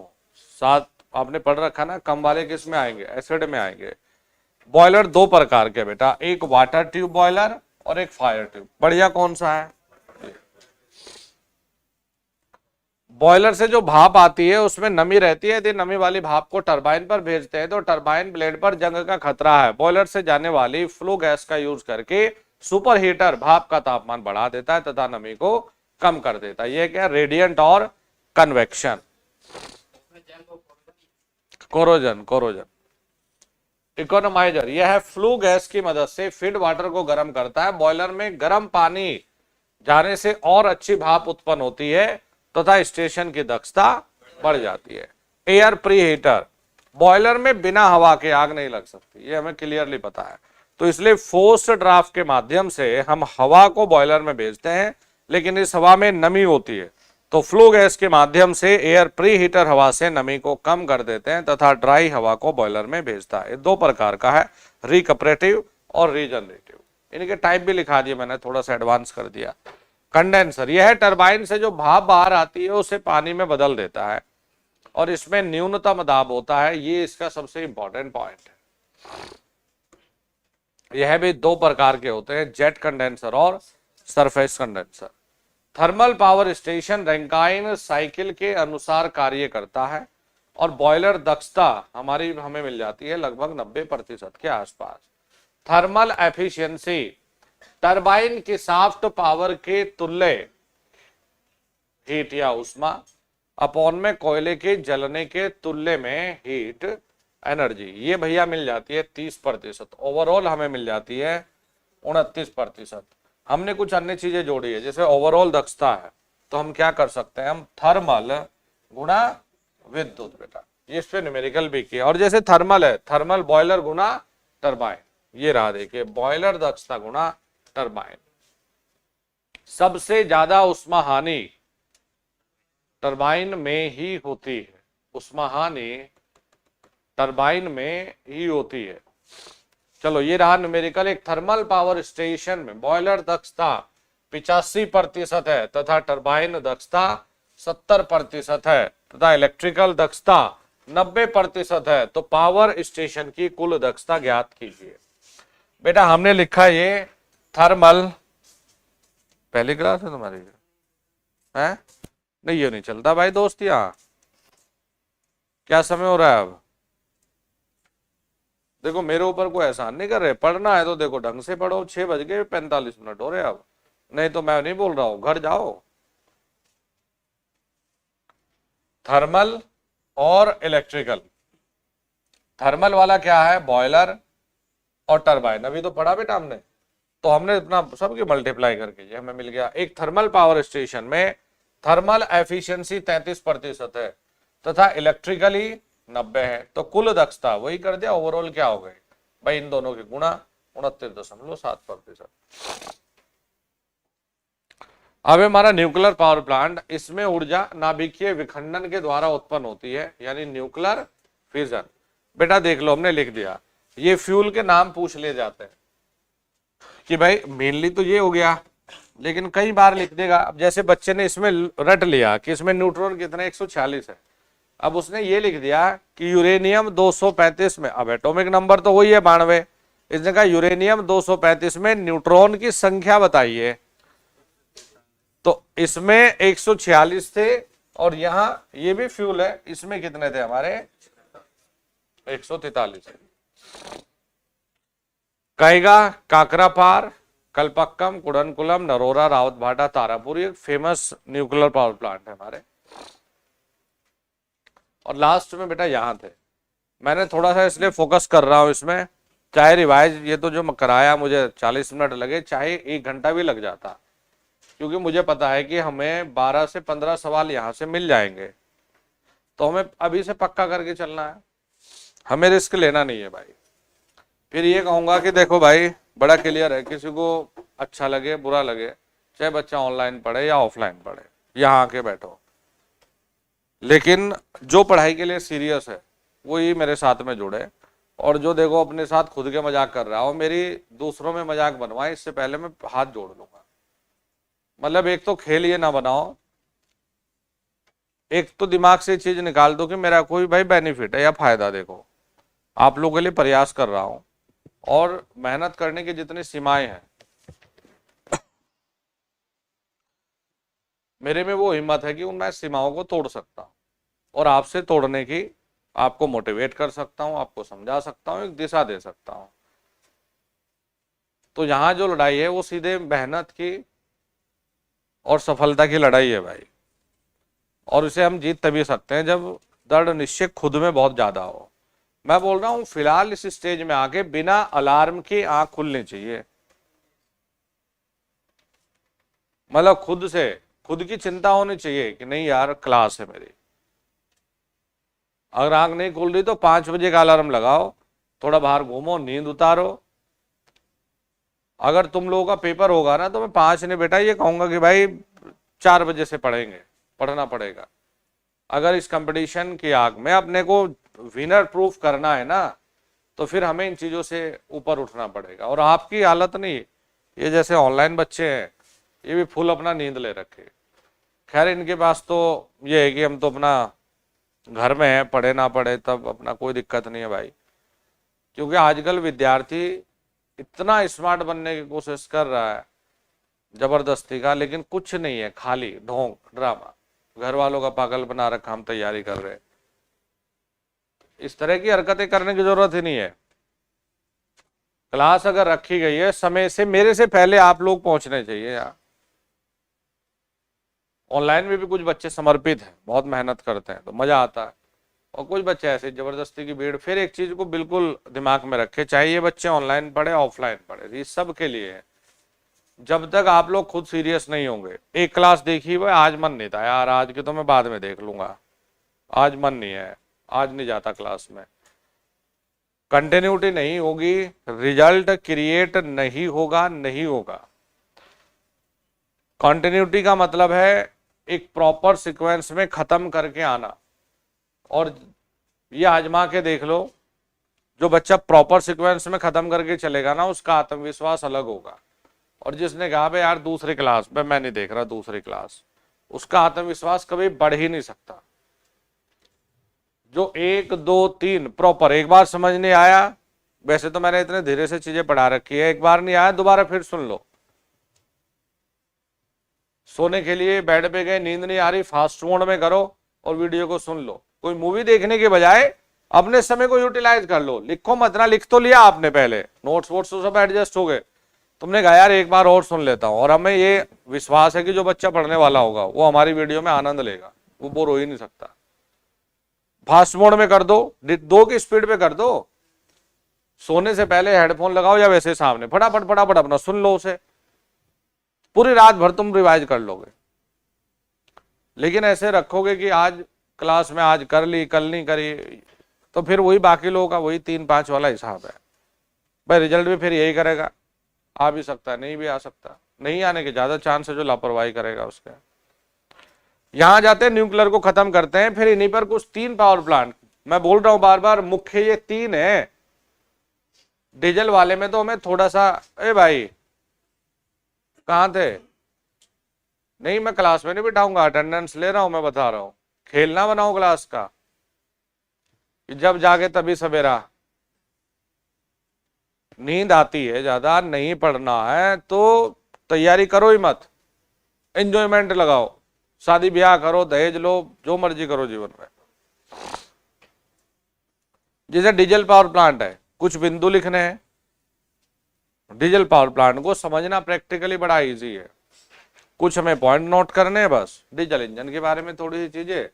7 आपने पढ़ रखा ना, कम वाले किस में आएंगे, एसिड में आएंगे। बॉयलर दो प्रकार के बेटा, एक वाटर ट्यूब बॉयलर और एक फायर ट्यूब। बढ़िया कौन सा है, बॉयलर से जो भाप आती है उसमें नमी रहती है। यदि नमी वाली भाप को टरबाइन पर भेजते हैं तो टरबाइन ब्लेड पर जंग का खतरा है। बॉयलर से जाने वाली फ्लो गैस का यूज करके सुपर हीटर भाप का तापमान बढ़ा देता है तथा नमी को कम कर देता है। यह क्या, रेडियंट और कन्वेक्शन। Corrosion, corrosion. इकोनोमाइजर, यह है फ्लू गैस की मदद से फीड वाटर को गर्म करता है। बॉयलर में गर्म पानी जाने से और अच्छी भाप उत्पन्न होती है तथा स्टेशन की दक्षता बढ़ जाती है। एयर प्री हीटर, बॉयलर में बिना हवा के आग नहीं लग सकती, ये हमें क्लियरली पता है। तो इसलिए फोर्स्ड ड्राफ्ट के माध्यम से हम हवा को बॉयलर में भेजते हैं, लेकिन इस हवा में नमी होती है, तो फ्लो गैस के माध्यम से एयर प्री हीटर हवा से नमी को कम कर देते हैं तथा ड्राई हवा को बॉयलर में भेजता है। दो प्रकार का है, रिकपरेटिव और रीजनरेटिव। इनके टाइप भी लिखा दिए मैंने, थोड़ा सा एडवांस कर दिया। कंडेंसर, यह है टरबाइन से जो भाप बाहर आती है उसे पानी में बदल देता है और इसमें न्यूनतम दाब होता है। ये इसका सबसे इंपॉर्टेंट पॉइंट है। यह भी दो प्रकार के होते हैं, जेट कंडेंसर और surface condenser. Thermal power station Rankine cycle के अनुसार कार्य करता है और बॉयलर दक्षता हमें मिल जाती है लगभग 90% के आसपास। थर्मल एफिशिएंसी, टरबाइन की सॉफ्ट पावर के तुल्य हीट या उष्मा अपॉन में कोयले के जलने के तुल्य में हीट एनर्जी, ये भैया मिल जाती है 30%। ओवरऑल हमें मिल जाती है 29%। हमने कुछ अन्य चीजें जोड़ी है, जैसे ओवरऑल दक्षता है तो हम क्या कर सकते हैं, हम थर्मल गुणा विद्युत बेटा, ये इस पे न्यूमेरिकल भी किया। और जैसे थर्मल है, थर्मल बॉयलर गुणा टरबाइन, ये रहा देखिए, बॉयलर दक्षता गुणा टरबाइन। सबसे ज्यादा उष्मा हानि टरबाइन में ही होती है, उष्मा हानि टरबाइन में ही होती है। चलो ये रहा न्यूमेरिकल। एक थर्मल पावर स्टेशन में बॉयलर दक्षता 85% है तथा टरबाइन दक्षता 70% है तथा इलेक्ट्रिकल दक्षता 90% है, तो पावर स्टेशन की कुल दक्षता ज्ञात कीजिए। बेटा हमने लिखा ये थर्मल, पहली क्लास है तुम्हारी है? नहीं ये नहीं चलता भाई दोस्त, यहाँ क्या समय हो रहा है अब? देखो मेरे ऊपर कोई एहसान नहीं कर रहे, पढ़ना है तो देखो ढंग से पढ़ो। 6:45 हो रहे अब, नहीं तो मैं नहीं बोल रहा हूं, घर जाओ। थर्मल और इलेक्ट्रिकल, थर्मल वाला क्या है, बॉयलर और टरबाइन, अभी तो पढ़ा बेटा हमने, तो हमने अपना सबकी मल्टीप्लाई करके हमें मिल गया। एक थर्मल पावर स्टेशन में थर्मल एफिशिएंसी 33% है तथा इलेक्ट्रिकली 90 है, तो कुल दक्षता वही कर दिया, ओवरऑल क्या हो गए भाई, इन दोनों के गुणा 69.7%। अब हमारा न्यूक्लियर पावर प्लांट, इसमें ऊर्जा नाभिकीय विखंडन के द्वारा उत्पन्न होती है यानी न्यूक्लियर फिजन। बेटा देख लो हमने लिख दिया, ये फ्यूल के नाम पूछ ले जाते हैं कि भाई मेनली तो ये हो गया, लेकिन कई बार लिख देगा। अब जैसे बच्चे ने इसमें रट लिया कि इसमें न्यूट्रॉन कितने 146 है, अब उसने ये लिख दिया कि यूरेनियम 235 में, अब एटॉमिक नंबर तो वही है 92, इसने कहा यूरेनियम 235 में न्यूट्रॉन की संख्या बताइए, तो इसमें 146 थे, और यहां ये भी फ्यूल है, इसमें कितने थे हमारे 143 है। कैगा, काकरापार, कल्पक्कम, कुडनकुलम, नरोरा, रावतभाटा, तारापुर, एक फेमस न्यूक्लियर पावर प्लांट है हमारे। और लास्ट में बेटा यहां थे, मैंने थोड़ा सा इसलिए फोकस कर रहा हूं इसमें, चाहे रिवाइज ये तो जो कराया मुझे 40 मिनट लगे, चाहे 1 घंटा भी लग जाता, क्योंकि मुझे पता है कि हमें 12 से 15 सवाल यहां से मिल जाएंगे, तो हमें अभी से पक्का करके चलना है, हमें रिस्क लेना नहीं है भाई। फिर ये कहूंगा कि देखो भाई बड़ा क्लियर है, किसी को अच्छा लगे बुरा लगे, चाहे बच्चा ऑनलाइन पढ़े या ऑफलाइन पढ़े, यहाँ आके बैठो, लेकिन जो पढ़ाई के लिए सीरियस है वो ही मेरे साथ में जुड़े, और जो देखो अपने साथ खुद के मजाक कर रहा हो, मेरी दूसरों में मजाक बनवाए, इससे पहले मैं हाथ जोड़ लूंगा। मतलब एक तो खेल ये ना बनाओ, एक तो दिमाग से चीज निकाल दो कि मेरा कोई भाई बेनिफिट है या फायदा। देखो आप लोगों के लिए प्रयास कर रहा हूं, और मेहनत करने की जितनी सीमाएं हैं मेरे में वो हिम्मत है कि मैं सीमाओं को तोड़ सकता हूं, और आपसे तोड़ने की आपको मोटिवेट कर सकता हूं, आपको समझा सकता हूं, एक दिशा दे सकता हूं। तो यहां जो लड़ाई है वो सीधे मेहनत की और सफलता की लड़ाई है भाई, और इसे हम जीत तभी सकते हैं जब दृढ़ निश्चय खुद में बहुत ज्यादा हो। मैं बोल रहा हूं फिलहाल इस स्टेज में आके बिना अलार्म की आंख खुलनी चाहिए, मतलब खुद से खुद की चिंता होनी चाहिए कि नहीं यार क्लास है मेरी। अगर आंख नहीं खुल रही तो 5 बजे का अलार्म लगाओ, थोड़ा बाहर घूमो, नींद उतारो। अगर तुम लोगों का पेपर होगा ना तो मैं 5 नहीं बेटा ये कहूंगा कि भाई 4 बजे से पढ़ेंगे, पढ़ना पड़ेगा। अगर इस कंपटीशन की आग में अपने को विनर प्रूफ करना है ना, तो फिर हमें इन चीजों से ऊपर उठना पड़ेगा। और आपकी हालत नहीं, ये जैसे ऑनलाइन बच्चे हैं ये भी फुल अपना नींद ले रखे, खैर इनके पास तो ये है कि हम तो अपना घर में है, पढ़े ना पढ़े तब अपना कोई दिक्कत नहीं है भाई। क्योंकि आजकल विद्यार्थी इतना स्मार्ट बनने की कोशिश कर रहा है जबरदस्ती का, लेकिन कुछ नहीं है, खाली ढोंग ड्रामा, घर वालों का पागल बना रखा, हम तैयारी कर रहे हैं। इस तरह की हरकतें करने की जरूरत ही नहीं है। क्लास अगर रखी गई है समय से, मेरे से पहले आप लोग पहुंचने चाहिए यार। ऑनलाइन में भी कुछ बच्चे समर्पित हैं, बहुत मेहनत करते हैं तो मजा आता है, और कुछ बच्चे ऐसे जबरदस्ती की भीड़। फिर एक चीज को बिल्कुल दिमाग में रखे, चाहे ये बच्चे ऑनलाइन पढ़े ऑफलाइन पढ़े, ये सब के लिए है। जब तक आप लोग खुद सीरियस नहीं होंगे, एक क्लास देखी भाई आज मन नहीं था यार, आज की तो मैं बाद में देख लूंगा, आज मन नहीं है, आज नहीं जाता क्लास में, कंटिन्यूटी नहीं होगी, रिजल्ट क्रिएट नहीं होगा, नहीं होगा। कंटिन्यूटी का मतलब है एक प्रॉपर सीक्वेंस में खत्म करके आना। और ये आजमा के देख लो, जो बच्चा प्रॉपर सीक्वेंस में खत्म करके चलेगा ना, उसका आत्मविश्वास अलग होगा। और जिसने कहा भाई यार दूसरी क्लास में मैं नहीं देख रहा दूसरी क्लास, उसका आत्मविश्वास कभी बढ़ ही नहीं सकता। जो 1 2 3 प्रॉपर, एक बार समझ नहीं आया, वैसे तो मैंने इतने धीरे से चीजें पढ़ा रखी है, एक बार नहीं आया दोबारा फिर सुन लो। सोने के लिए बेड पे गए, नींद नहीं आ रही, फास्ट मोड में करो और वीडियो को सुन लो। कोई मूवी देखने के बजाय अपने समय को यूटिलाइज कर लो। लिखो मत ना, लिख तो लिया आपने पहले, नोट्स वोट्स तो सब एडजस्ट हो गए, तुमने कहा यार एक बार और सुन लेता हूं। और हमें ये विश्वास है कि जो बच्चा पढ़ने वाला होगा वो हमारी वीडियो में आनंद लेगा, वो बोर हो ही नहीं सकता। फास्ट मोड में कर दो, 2 की स्पीड पे कर दो, सोने से पहले हेडफोन लगाओ या वैसे सामने, फटाफट फटाफट अपना सुन लो उसे, पूरी रात भर तुम रिवाइज कर लोगे। लेकिन ऐसे रखोगे कि आज क्लास में आज कर ली कल नहीं करी, तो फिर वही बाकी लोगों का वही 3-5 वाला हिसाब है भाई। रिजल्ट भी फिर यही करेगा, आ भी सकता है नहीं भी आ सकता, नहीं आने के ज्यादा चांस है जो लापरवाही करेगा उसके। यहां जाते हैं न्यूक्लियर को खत्म करते हैं, फिर इन्हीं पर कुछ 3 पावर प्लांट, मैं बोल रहा हूं बार बार, मुख्य ये 3 है। डीजल वाले में तो हमें थोड़ा सा, ए भाई कहां थे, नहीं मैं क्लास में नहीं बिठाऊंगा, अटेंडेंस ले रहा हूं, मैं बता रहा हूं, खेलना बनाओ क्लास का, जब जागे तभी सवेरा। नींद आती है, ज्यादा नहीं पढ़ना है तो तैयारी करो ही मत, एंजॉयमेंट लगाओ, शादी ब्याह करो, दहेज लो, जो मर्जी करो जीवन में। जैसे डीजल पावर प्लांट है, कुछ बिंदु लिखने हैं। डीजल पावर प्लांट को समझना प्रैक्टिकली बड़ा इजी है, कुछ हमें पॉइंट नोट करने हैं बस। डीजल इंजन के बारे में थोड़ी सी चीजें,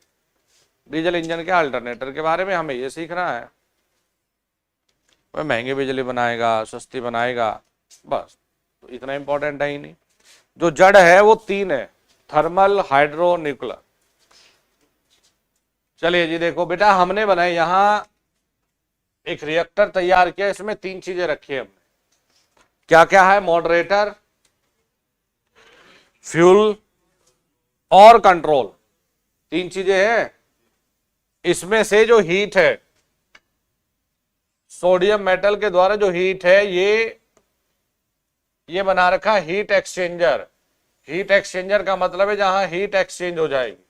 डीजल इंजन के अल्टरनेटर के बारे में हमें ये सीखना है। वह महंगी बिजली बनाएगा, सस्ती बनाएगा, बस, तो इतना इंपॉर्टेंट है ही नहीं। जो जड़ है वो तीन है, थर्मल, हाइड्रो, न्यूक्लियर। चलिए जी, देखो बेटा, हमने बनाए यहां एक रिएक्टर तैयार किया, इसमें तीन चीजें रखी है हमने। क्या क्या है? मॉडरेटर, फ्यूल और कंट्रोल, तीन चीजें हैं। इसमें से जो हीट है, सोडियम मेटल के द्वारा जो हीट है, ये बना रखा हीट एक्सचेंजर। हीट एक्सचेंजर का मतलब है जहां हीट एक्सचेंज हो जाएगी।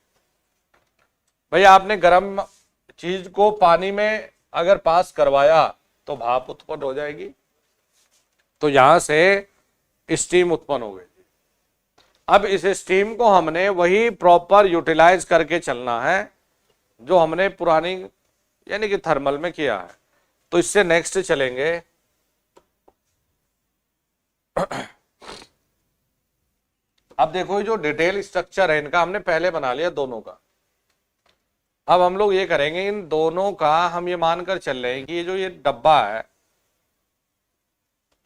भैया आपने गर्म चीज को पानी में अगर पास करवाया तो भाप उत्पन्न हो जाएगी, तो यहां से स्टीम उत्पन्न हो गई। अब इस स्टीम को हमने वही प्रॉपर यूटिलाइज करके चलना है जो हमने पुरानी यानी कि थर्मल में किया है। तो इससे नेक्स्ट चलेंगे अब देखो ये जो डिटेल स्ट्रक्चर है इनका हमने पहले बना लिया दोनों का। अब हम लोग ये करेंगे, इन दोनों का हम ये मानकर चल रहे हैं कि ये जो ये डब्बा है,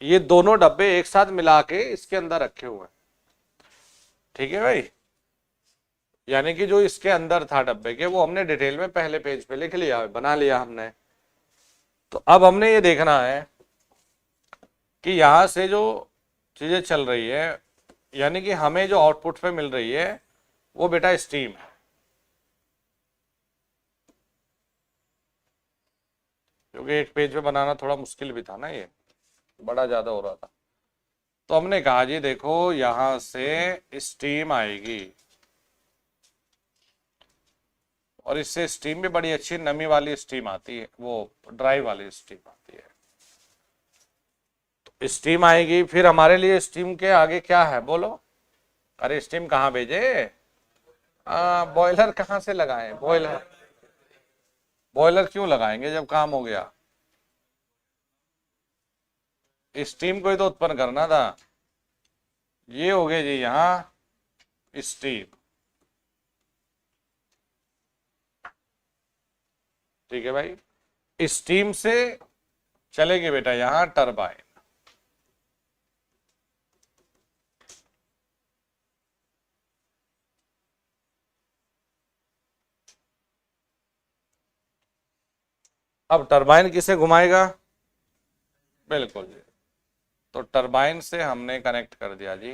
ये दोनों डब्बे एक साथ मिला के इसके अंदर रखे हुए हैं। ठीक है भाई, यानी कि जो इसके अंदर था डब्बे के, वो हमने डिटेल में पहले पेज पे लिख लिया, बना लिया हमने। तो अब हमने ये देखना है कि यहां से जो चीजें चल रही है, यानी कि हमें जो आउटपुट पे मिल रही है वो बेटा स्टीम है। क्योंकि एक पेज पे बनाना थोड़ा मुश्किल भी था ना, ये बड़ा ज्यादा हो रहा था। तो हमने कहा जी देखो, यहां से स्टीम आएगी और इससे स्टीम भी बड़ी अच्छी नमी वाली स्टीम आती है, वो ड्राई वाली स्टीम आती है। तो स्टीम आएगी, फिर हमारे लिए स्टीम के आगे क्या है बोलो? अरे स्टीम कहाँ भेजे? बॉयलर कहाँ से लगाएं? बॉयलर, बॉयलर क्यों लगाएंगे जब काम हो गया? स्टीम को ही तो उत्पन्न करना था। ये हो गया जी यहां स्टीम। ठीक है भाई, स्टीम से चलेगी बेटा यहां टरबाइन। अब टरबाइन किसे घुमाएगा? बिल्कुल जी, तो टरबाइन से हमने कनेक्ट कर दिया जी।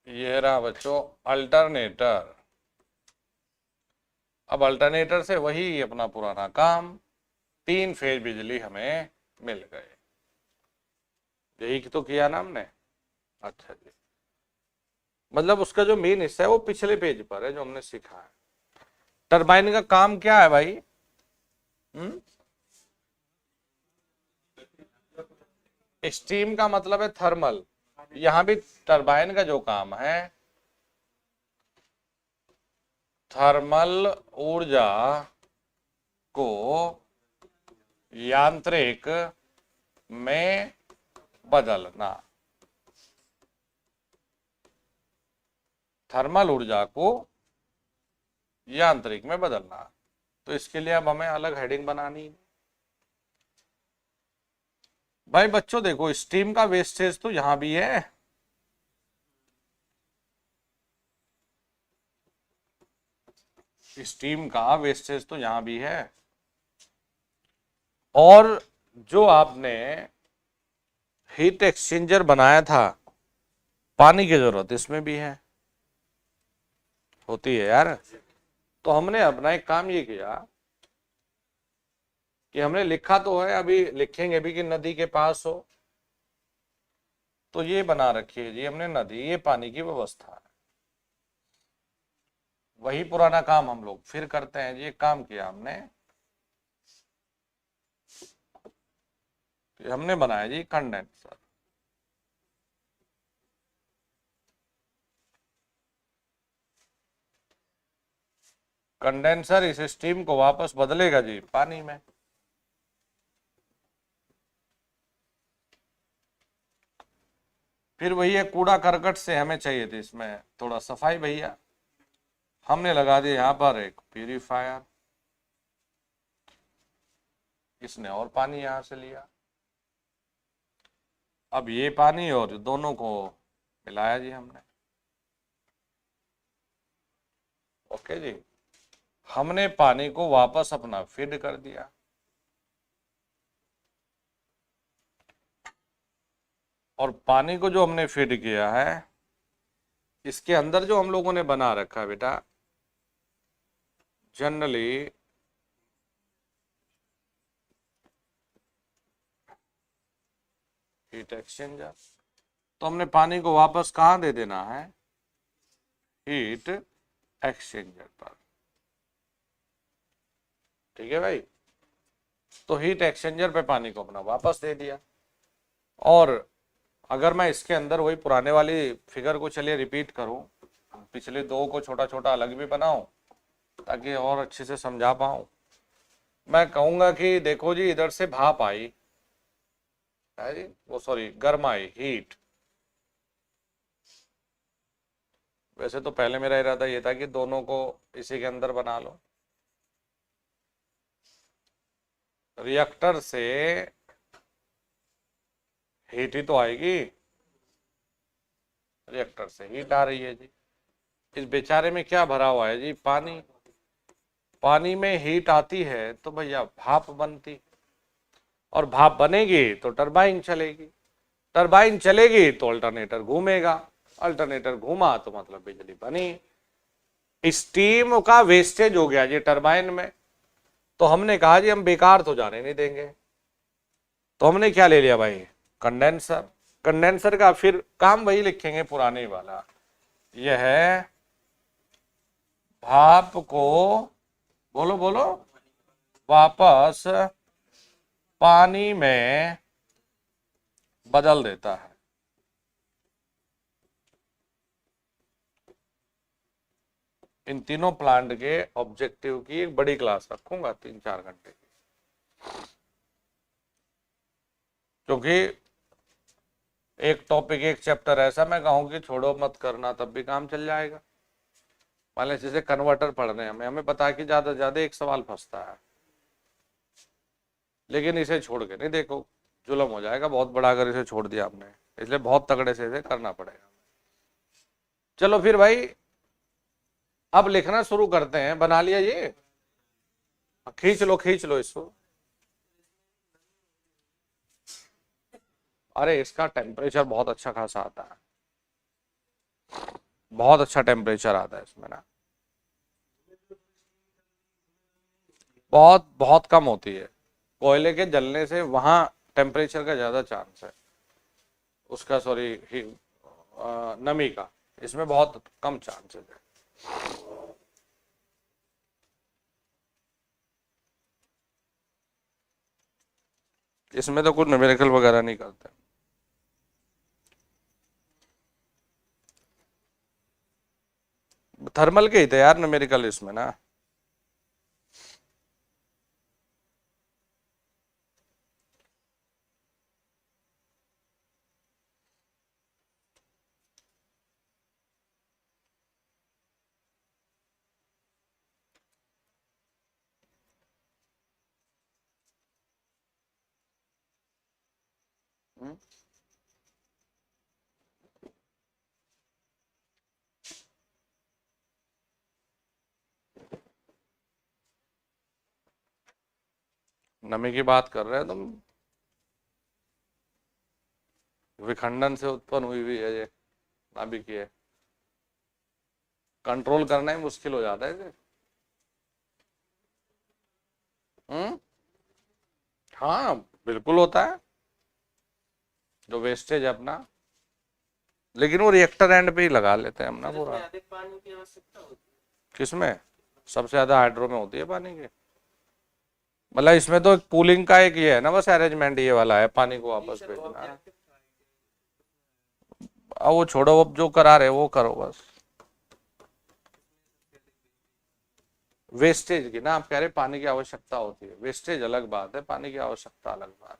ये रहा बच्चों अल्टरनेटर। अब अल्टरनेटर से वही अपना पुराना काम, तीन फेज बिजली हमें मिल गए। यही तो किया ना हमने। अच्छा जी, मतलब उसका जो मेन हिस्सा है वो पिछले पेज पर है जो हमने सीखा है। टरबाइन का काम क्या है भाई? स्टीम का मतलब है थर्मल। यहां भी टरबाइन का जो काम है, थर्मल ऊर्जा को यांत्रिक में बदलना। थर्मल ऊर्जा को यांत्रिक में बदलना। तो इसके लिए अब हमें अलग हेडिंग बनानी है। भाई बच्चों देखो, स्टीम का वेस्टेज तो यहां भी है। स्टीम का वेस्टेज तो यहां भी है, और जो आपने हीट एक्सचेंजर बनाया था, पानी की जरूरत इसमें भी है, होती है यार। तो हमने अपना एक काम ये किया कि हमने लिखा तो है, अभी लिखेंगे भी कि नदी के पास हो, तो ये बना रखी है जी हमने नदी, ये पानी की व्यवस्था है। वही पुराना काम हम लोग फिर करते हैं जी। एक काम किया हमने, हमने बनाया जी कंडेंसर। कंडेंसर इस स्टीम को वापस बदलेगा जी पानी में। फिर वही है, कूड़ा करकट से हमें चाहिए थी इसमें थोड़ा सफाई भैया, हमने लगा दिया यहाँ पर एक प्यूरिफायर। इसने और पानी यहां से लिया। अब ये पानी और दोनों को मिलाया जी हमने। ओके जी, हमने पानी को वापस अपना फीड कर दिया। और पानी को जो हमने फीड किया है, इसके अंदर जो हम लोगों ने बना रखा है बेटा, जनरली हीट एक्सचेंजर। तो हमने पानी को वापस कहां दे देना है? हीट एक्सचेंजर पर। ठीक है भाई, तो हीट एक्सचेंजर पे पानी को अपना वापस दे दिया। और अगर मैं इसके अंदर वही पुराने वाली फिगर को चलिए रिपीट करूं, पिछले दो को छोटा छोटा अलग भी बनाऊं ताकि और अच्छे से समझा पाऊं। मैं कहूंगा कि देखो जी, इधर से भाप आई है जी, वो सॉरी गर्म आई, हीट। वैसे तो पहले मेरा इरादा ये था कि दोनों को इसी के अंदर बना लो। रिएक्टर से हीट ही तो आएगी, रिएक्टर से हीट आ रही है जी। इस बेचारे में क्या भरा हुआ है जी? पानी। पानी में हीट आती है तो भैया भाप बनती, और भाप बनेगी तो टरबाइन चलेगी, टरबाइन चलेगी तो अल्टरनेटर घूमेगा, अल्टरनेटर घूमा तो मतलब बिजली बनी। स्टीम का वेस्टेज हो गया जी टरबाइन में, तो हमने कहा जी हम बेकार तो जाने नहीं देंगे, तो हमने क्या ले लिया भाई? कंडेंसर। कंडेंसर का फिर काम वही लिखेंगे पुराने वाला, यह है भाप को, बोलो बोलो, वापस पानी में बदल देता है। इन तीनों प्लांट के ऑब्जेक्टिव की एक बड़ी क्लास रखूंगा 3-4 घंटे की, क्योंकि एक टॉपिक एक चैप्टर ऐसा मैं कहूं कि छोड़ो मत करना तब भी काम चल जाएगा। मान लीजिए जैसे कन्वर्टर पढ़ रहे हैं, हमें पता है कि ज्यादा से ज्यादा एक सवाल फंसता है, लेकिन इसे छोड़ के नहीं देखो, जुल्म हो जाएगा बहुत बड़ा अगर इसे छोड़ दिया आपने, इसलिए बहुत तगड़े से इसे करना पड़ेगा। चलो फिर भाई, अब लिखना शुरू करते हैं। बना लिया ये? खींच लो इसको। अरे इसका टेम्परेचर बहुत अच्छा खासा आता है, बहुत अच्छा टेम्परेचर आता है इसमें ना, बहुत बहुत कम होती है। कोयले के जलने से वहां टेम्परेचर का ज्यादा चांस है, उसका सॉरी नमी का, इसमें बहुत कम चांसेस है। इसमें तो कुछ न्यूमेरिकल वगैरह नहीं करते। थर्मल के ही थे यार न्यूमेरिकल इसमें ना। नमी की बात कर रहे हैं तुम? विखंडन से उत्पन्न हुई हुई है ये नाभिक है, कंट्रोल करना ही मुश्किल हो जाता है इसे। हम्म, हाँ बिल्कुल होता है। जो वेस्टेज है अपना, लेकिन वो रिएक्टर एंड पे ही लगा लेते हैं हम ना पूरा। अधिक पानी की आवश्यकता होती किसमें? सबसे ज्यादा हाइड्रो में होती है पानी की। मतलब इसमें तो एक कूलिंग का एक ये है ना, बस अरेंजमेंट ये वाला है, पानी को है। वापस टीचर भेजना है। ऑब्जेक्टिव था अब वो छोड़ो, अब जो करा रहे वो करो बस। वेस्टेज की ना आप कह रहे पानी की आवश्यकता होती है, वेस्टेज अलग बात है, पानी की आवश्यकता अलग बात है।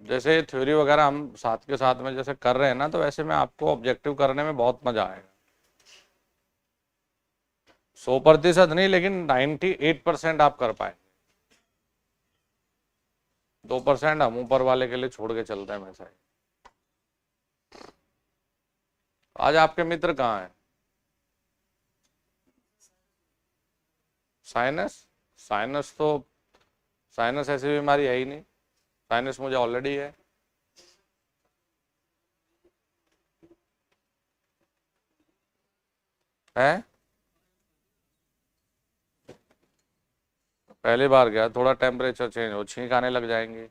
जैसे थ्योरी वगैरह हम साथ के साथ में जैसे कर रहे हैं ना, तो वैसे में आपको ऑब्जेक्टिव करने में बहुत मजा आएगा। 100% नहीं, लेकिन 98% आप कर पाए। 2% हम ऊपर वाले के लिए छोड़ के चलते हैं वैसा ही। आज आपके मित्र कहाँ हैं? साइनस? साइनस तो, साइनस ऐसी बीमारी है ही नहीं, साइनस मुझे ऑलरेडी है। है? पहली बार गया, थोड़ा टेम्परेचर चेंज हो छींक आने लग जाएंगी,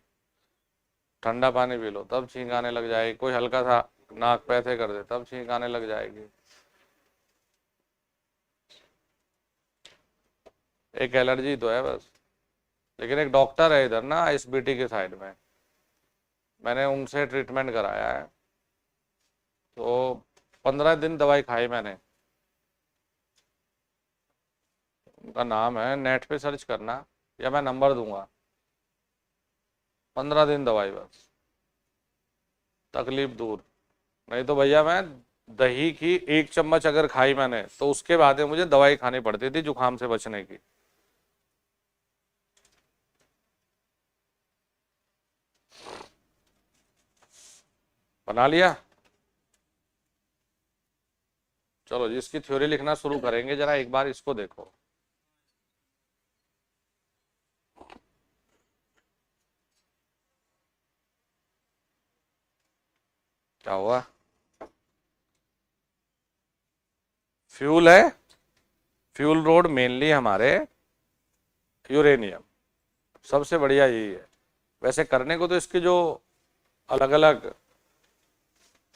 ठंडा पानी पी लो तब छींक आने लग जाएगी, कोई हल्का सा नाक पे ऐसे कर दे तब छींक आने लग जाएगी। एक एलर्जी तो है बस। लेकिन एक डॉक्टर है इधर ना एसबीटी के साइड में, मैंने उनसे ट्रीटमेंट कराया है, तो 15 दिन दवाई खाई मैंने। उनका नाम है, नेट पे सर्च करना या मैं नंबर दूंगा। 15 दिन दवाई बस, तकलीफ दूर। नहीं तो भैया मैं दही की 1 चम्मच अगर खाई मैंने तो उसके बाद में मुझे दवाई खानी पड़ती थी जुकाम से बचने की। बना लिया? चलो जिसकी थ्योरी लिखना शुरू करेंगे जरा एक बार इसको देखो। क्या हुआ? फ्यूल है, फ्यूल रोड मेनली हमारे यूरेनियम, सबसे बढ़िया यही है। वैसे करने को तो इसके जो अलग अलग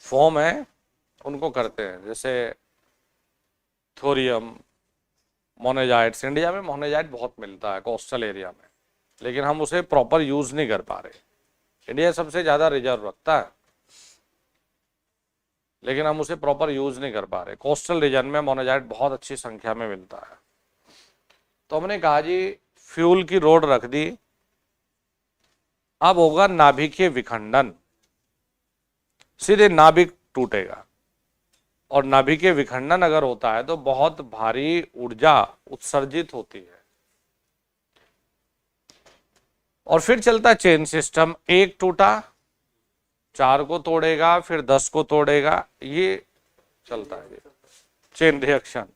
फॉर्म है उनको करते हैं, जैसे थोरियम, मोनेजाइट्स। इंडिया में मोनेजाइट बहुत मिलता है कोस्टल एरिया में, लेकिन हम उसे प्रॉपर यूज नहीं कर पा रहे। इंडिया सबसे ज्यादा रिजर्व रखता है, लेकिन हम उसे प्रॉपर यूज नहीं कर पा रहे। कोस्टल रीजन में मोनेजाइट बहुत अच्छी संख्या में मिलता है। तो हमने कहा जी फ्यूल की रोड रख दी, अब होगा नाभिकीय विखंडन, सीधे नाभिक टूटेगा। और नाभिकीय विखंडन अगर होता है तो बहुत भारी ऊर्जा उत्सर्जित होती है। और फिर चलता है चेन सिस्टम, एक टूटा 4 को तोड़ेगा, फिर 10 को तोड़ेगा, ये चलता है चेन रिएक्शन।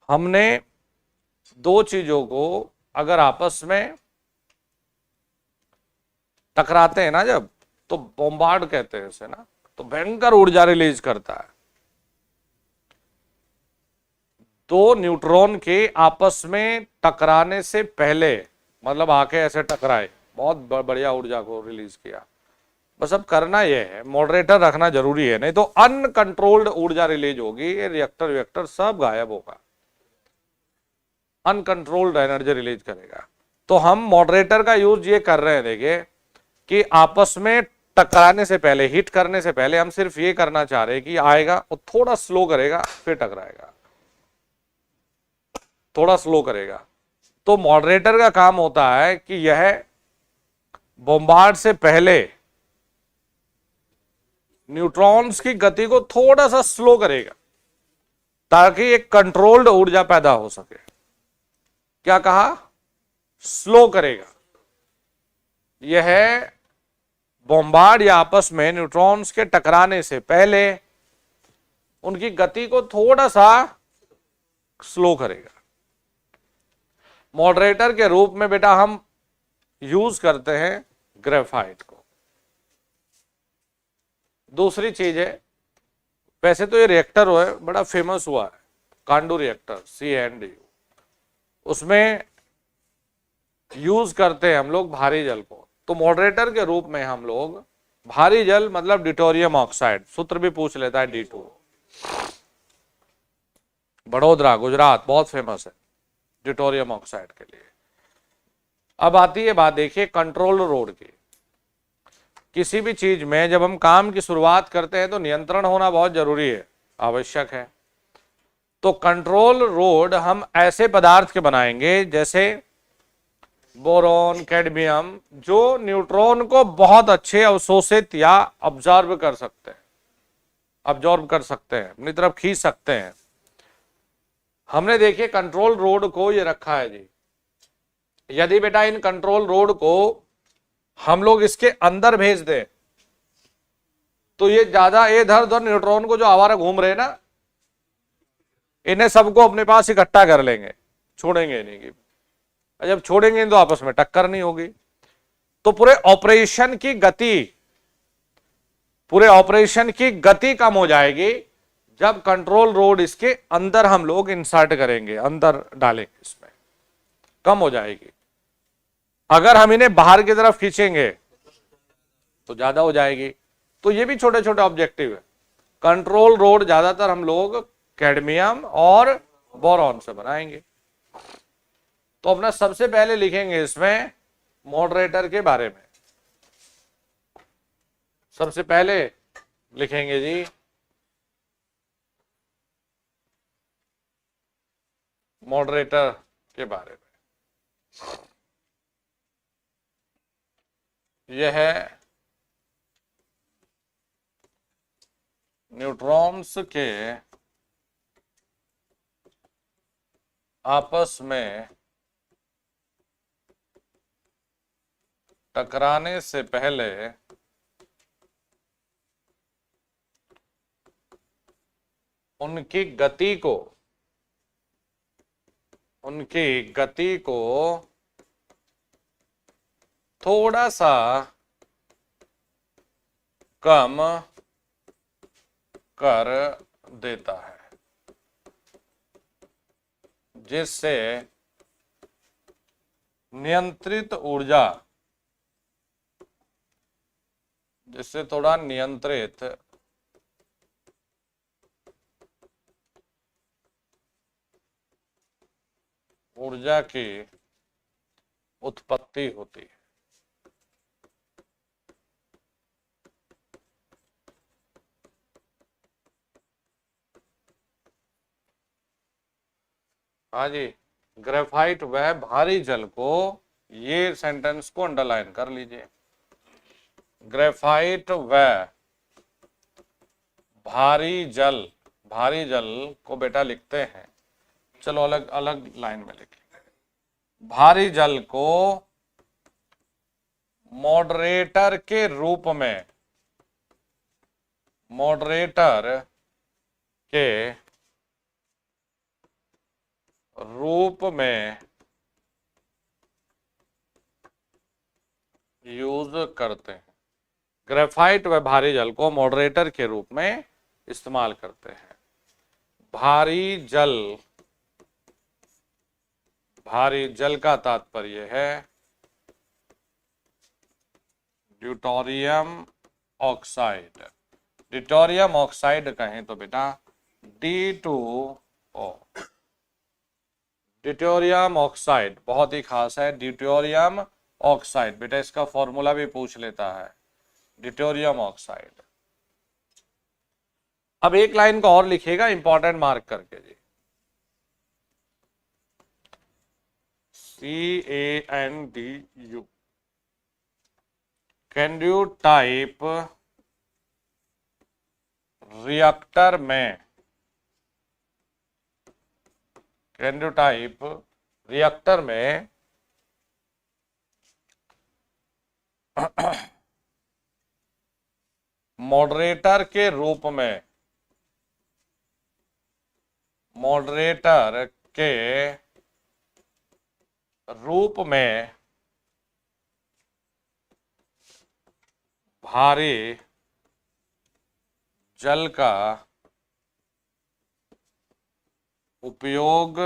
हमने दो चीजों को अगर आपस में टकराते हैं ना जब, तो बॉम्बार्ड कहते हैं इसे ना, तो भयंकर ऊर्जा रिलीज करता है। दो न्यूट्रॉन के आपस में टकराने से पहले, मतलब आके ऐसे टकराए, बहुत बढ़िया ऊर्जा को रिलीज किया। बस अब करना यह है, मॉडरेटर रखना जरूरी है, नहीं तो अनकंट्रोल्ड ऊर्जा रिलीज होगी, ये रिएक्टर विएक्टर सब गायब होगा, अनकंट्रोल्ड एनर्जी रिलीज करेगा। तो हम मॉडरेटर का यूज ये कर रहे हैं, देखिए कि आपस में टकराने से पहले, हिट करने से पहले हम सिर्फ ये करना चाह रहे हैं कि आएगा और थोड़ा स्लो करेगा फिर टकराएगा, थोड़ा स्लो करेगा। तो मॉडरेटर का काम होता है कि यह बॉम्बार्ड से पहले न्यूट्रॉन्स की गति को थोड़ा सा स्लो करेगा, ताकि एक कंट्रोल्ड ऊर्जा पैदा हो सके। क्या कहा? स्लो करेगा। यह बॉम्बार्ड या आपस में न्यूट्रॉन्स के टकराने से पहले उनकी गति को थोड़ा सा स्लो करेगा। मॉडरेटर के रूप में बेटा हम यूज करते हैं ग्रेफाइट को। दूसरी चीज है, वैसे तो ये रिएक्टर है बड़ा फेमस हुआ है, कांडू रिएक्टर, CNDU, उसमें यूज करते हैं हम लोग भारी जल को। तो मॉडरेटर के रूप में हम लोग भारी जल मतलब डिटोरियम ऑक्साइड, सूत्र भी पूछ लेता है D2, बड़ोदरा गुजरात बहुत फेमस है डिटोरियम ऑक्साइड के लिए। अब आती है बात, देखिए कंट्रोल रोड की। किसी भी चीज में जब हम काम की शुरुआत करते हैं तो नियंत्रण होना बहुत जरूरी है, आवश्यक है। तो कंट्रोल रोड हम ऐसे पदार्थ के बनाएंगे जैसे बोरॉन, कैडमियम, जो न्यूट्रॉन को बहुत अच्छे अवशोषित या ऑब्जर्व कर सकते हैं, अपनी तरफ खींच सकते हैं। हमने देखिए कंट्रोल रोड को ये रखा है जी, यदि बेटा इन कंट्रोल रोड को हम लोग इसके अंदर भेज दें तो ये ज्यादा इधर उधर न्यूट्रॉन को जो आवारा घूम रहे हैं ना, इन्हें सबको अपने पास इकट्ठा कर लेंगे, छोड़ेंगे नहीं कि, जब छोड़ेंगे तो आपस में टक्कर नहीं होगी। तो पूरे ऑपरेशन की गति कम हो जाएगी जब कंट्रोल रोड इसके अंदर हम लोग इंसर्ट करेंगे, अंदर डालेंगे, इसमें कम हो जाएगी। अगर हम इन्हें बाहर की तरफ खींचेंगे तो ज्यादा हो जाएगी। तो ये भी छोटे छोटे ऑब्जेक्टिव है। कंट्रोल रोड ज्यादातर हम लोग कैडमियम और बोरॉन से बनाएंगे। तो अपना सबसे पहले लिखेंगे इसमें मॉडरेटर के बारे में, सबसे पहले लिखेंगे जी मॉडरेटर के बारे में। यह है न्यूट्रॉन्स के आपस में टकराने से पहले उनकी गति को थोड़ा सा कम कर देता है, जिससे थोड़ा नियंत्रित ऊर्जा की उत्पत्ति होती है। हाँ जी, ग्रेफाइट व भारी जल को, ये सेंटेंस को अंडरलाइन कर लीजिए। ग्रेफाइट व भारी जल को बेटा लिखते हैं, चलो अलग अलग लाइन में लिखेंगे। भारी जल को मॉडरेटर के रूप में, यूज करते हैं। ग्रेफाइट व भारी जल को मॉडरेटर के रूप में इस्तेमाल करते हैं। भारी जल का तात्पर्य है ड्यूटोरियम ऑक्साइड। ड्यूटोरियम ऑक्साइड कहें तो बेटा D2O। ड्यूटोरियम ऑक्साइड बहुत ही खास है, ड्यूटोरियम ऑक्साइड बेटा, इसका फॉर्मूला भी पूछ लेता है, ड्यूटोरियम ऑक्साइड। अब एक लाइन को और लिखिएगा इंपॉर्टेंट मार्क करके जी, CANDU, कैंड्यू टाइप रिएक्टर में, मॉडरेटर के रूप में भारी जल का उपयोग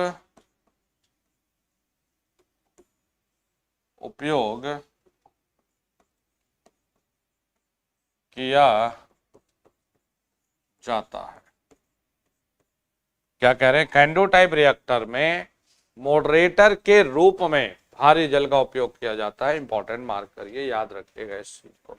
किया जाता है। क्या कह रहे हैं? कैंडो टाइप रिएक्टर में मॉडरेटर के रूप में भारी जल का उपयोग किया जाता है। इंपॉर्टेंट मार्क करिए, याद रखिएगा इस चीज को।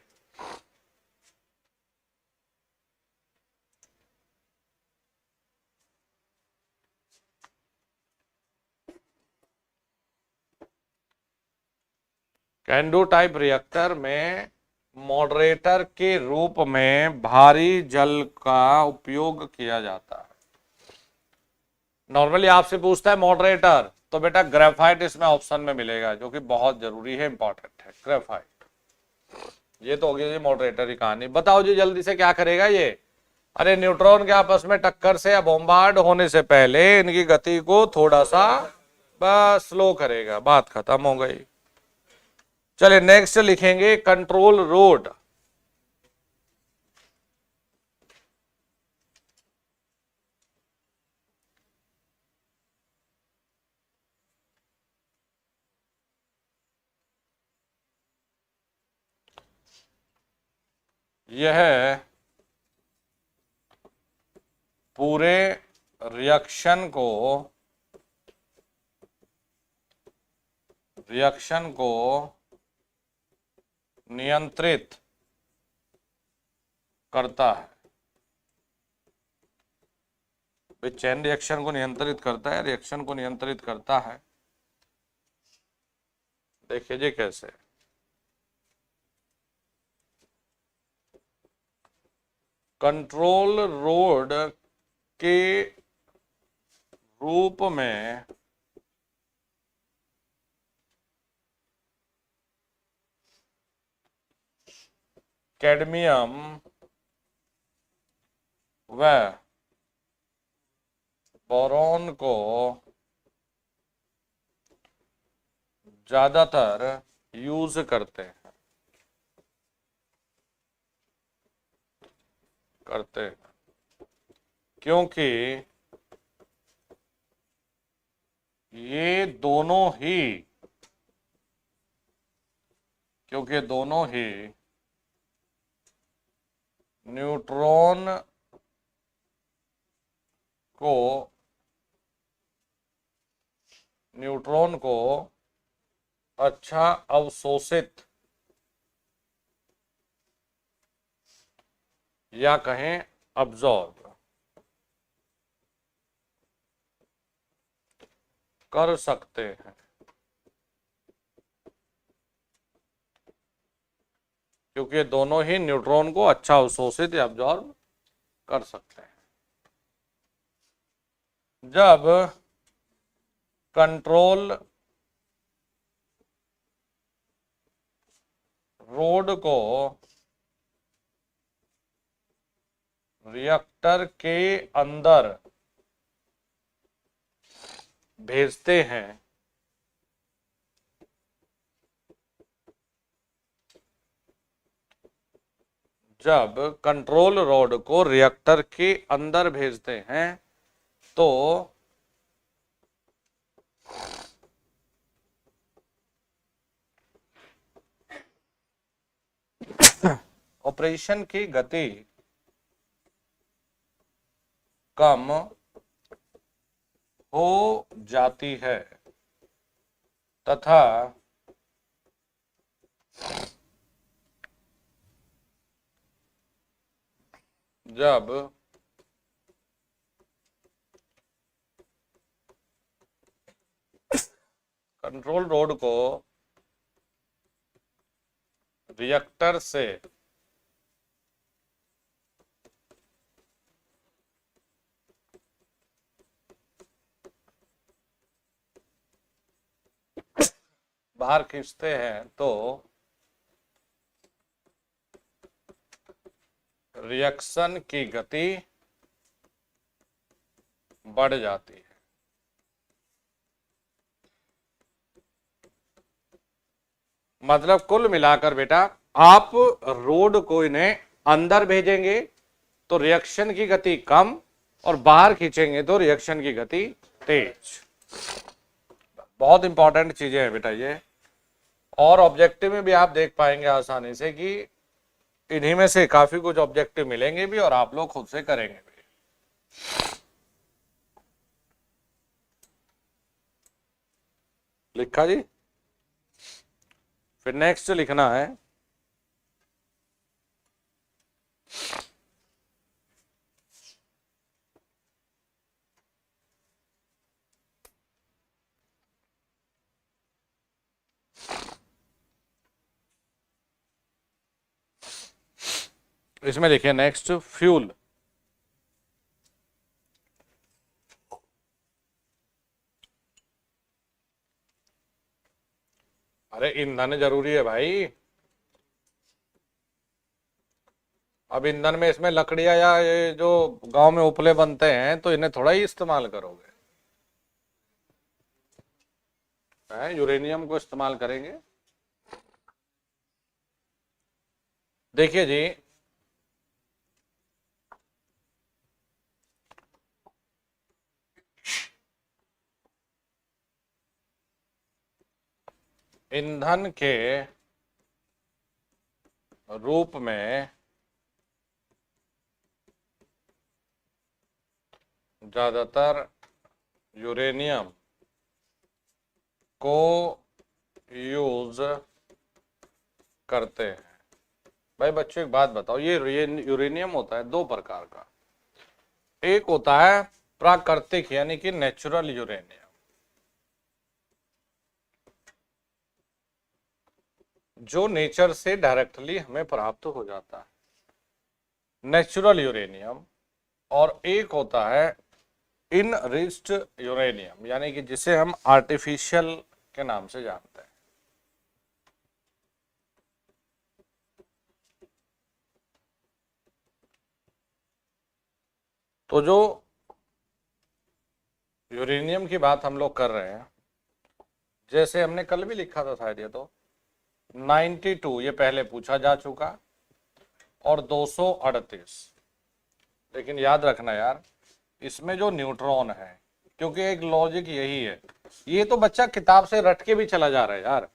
कैंडो टाइप रिएक्टर में मॉडरेटर के रूप में भारी जल का उपयोग किया जाता है। नॉर्मली आपसे पूछता है मॉडरेटर, तो बेटा ग्रेफाइट इसमें ऑप्शन में मिलेगा, जो कि बहुत जरूरी है, इंपॉर्टेंट है ग्रेफाइट। ये तो हो गई जी मॉडरेटर की कहानी। बताओ जी जल्दी से क्या करेगा ये? अरे न्यूट्रॉन के आपस में टक्कर से या बॉम्बार्ड होने से पहले इनकी गति को थोड़ा सा बस स्लो करेगा। बात खत्म हो गई। चलिए नेक्स्ट लिखेंगे कंट्रोल रोड। यह पूरे रिएक्शन को नियंत्रित करता है। चेन रिएक्शन को नियंत्रित करता है, रिएक्शन को नियंत्रित करता है। देखिए जी कैसे। कंट्रोल रोड के रूप में कैडमियम व बोरॉन को ज्यादातर यूज करते हैं क्योंकि ये दोनों ही न्यूट्रॉन को अच्छा अवशोषित या कहें अब्जॉर्ब कर सकते हैं। क्योंकि ये दोनों ही न्यूट्रॉन को अच्छा अवशोषित या अब्जॉर्ब कर सकते हैं। जब कंट्रोल रोड को रिएक्टर के अंदर भेजते हैं जब कंट्रोल रॉड को रिएक्टर के अंदर भेजते हैं तो ऑपरेशन की गति कम हो जाती है तथा जब कंट्रोल रोड को रिएक्टर से बाहर खींचते हैं तो रिएक्शन की गति बढ़ जाती है। मतलब कुल मिलाकर बेटा आप रोड को इन्हें अंदर भेजेंगे तो रिएक्शन की गति कम, और बाहर खींचेंगे तो रिएक्शन की गति तेज। बहुत इंपॉर्टेंट चीजें हैं बेटा ये, और ऑब्जेक्टिव में भी आप देख पाएंगे आसानी से कि इन्हीं में से काफी कुछ ऑब्जेक्टिव मिलेंगे भी और आप लोग खुद से करेंगे भी। लिखा जी। फिर नेक्स्ट लिखना है इसमें, देखिए नेक्स्ट फ्यूल। अरे ईंधन जरूरी है भाई। अब ईंधन में इसमें लकड़ियां या ये जो गांव में उपले बनते हैं तो इन्हें थोड़ा ही इस्तेमाल करोगे, हैं यूरेनियम को इस्तेमाल करेंगे। देखिए जी, ईंधन के रूप में ज्यादातर यूरेनियम को यूज करते हैं। भाई बच्चों एक बात बताओ, ये यूरेनियम होता है दो प्रकार का। एक होता है प्राकृतिक यानी कि नेचुरल यूरेनियम, जो नेचर से डायरेक्टली हमें प्राप्त हो जाता है, नेचुरल यूरेनियम। और एक होता है इनरिच्ड यूरेनियम, यानी कि जिसे हम आर्टिफिशियल के नाम से जानते हैं। तो जो यूरेनियम की बात हम लोग कर रहे हैं, जैसे हमने कल भी लिखा था शायद, ये तो 92 ये पहले पूछा जा चुका, और 238। लेकिन याद रखना यार, इसमें जो न्यूट्रॉन है, क्योंकि एक लॉजिक यही है, ये तो बच्चा किताब से रट के भी चला जा रहा है यार,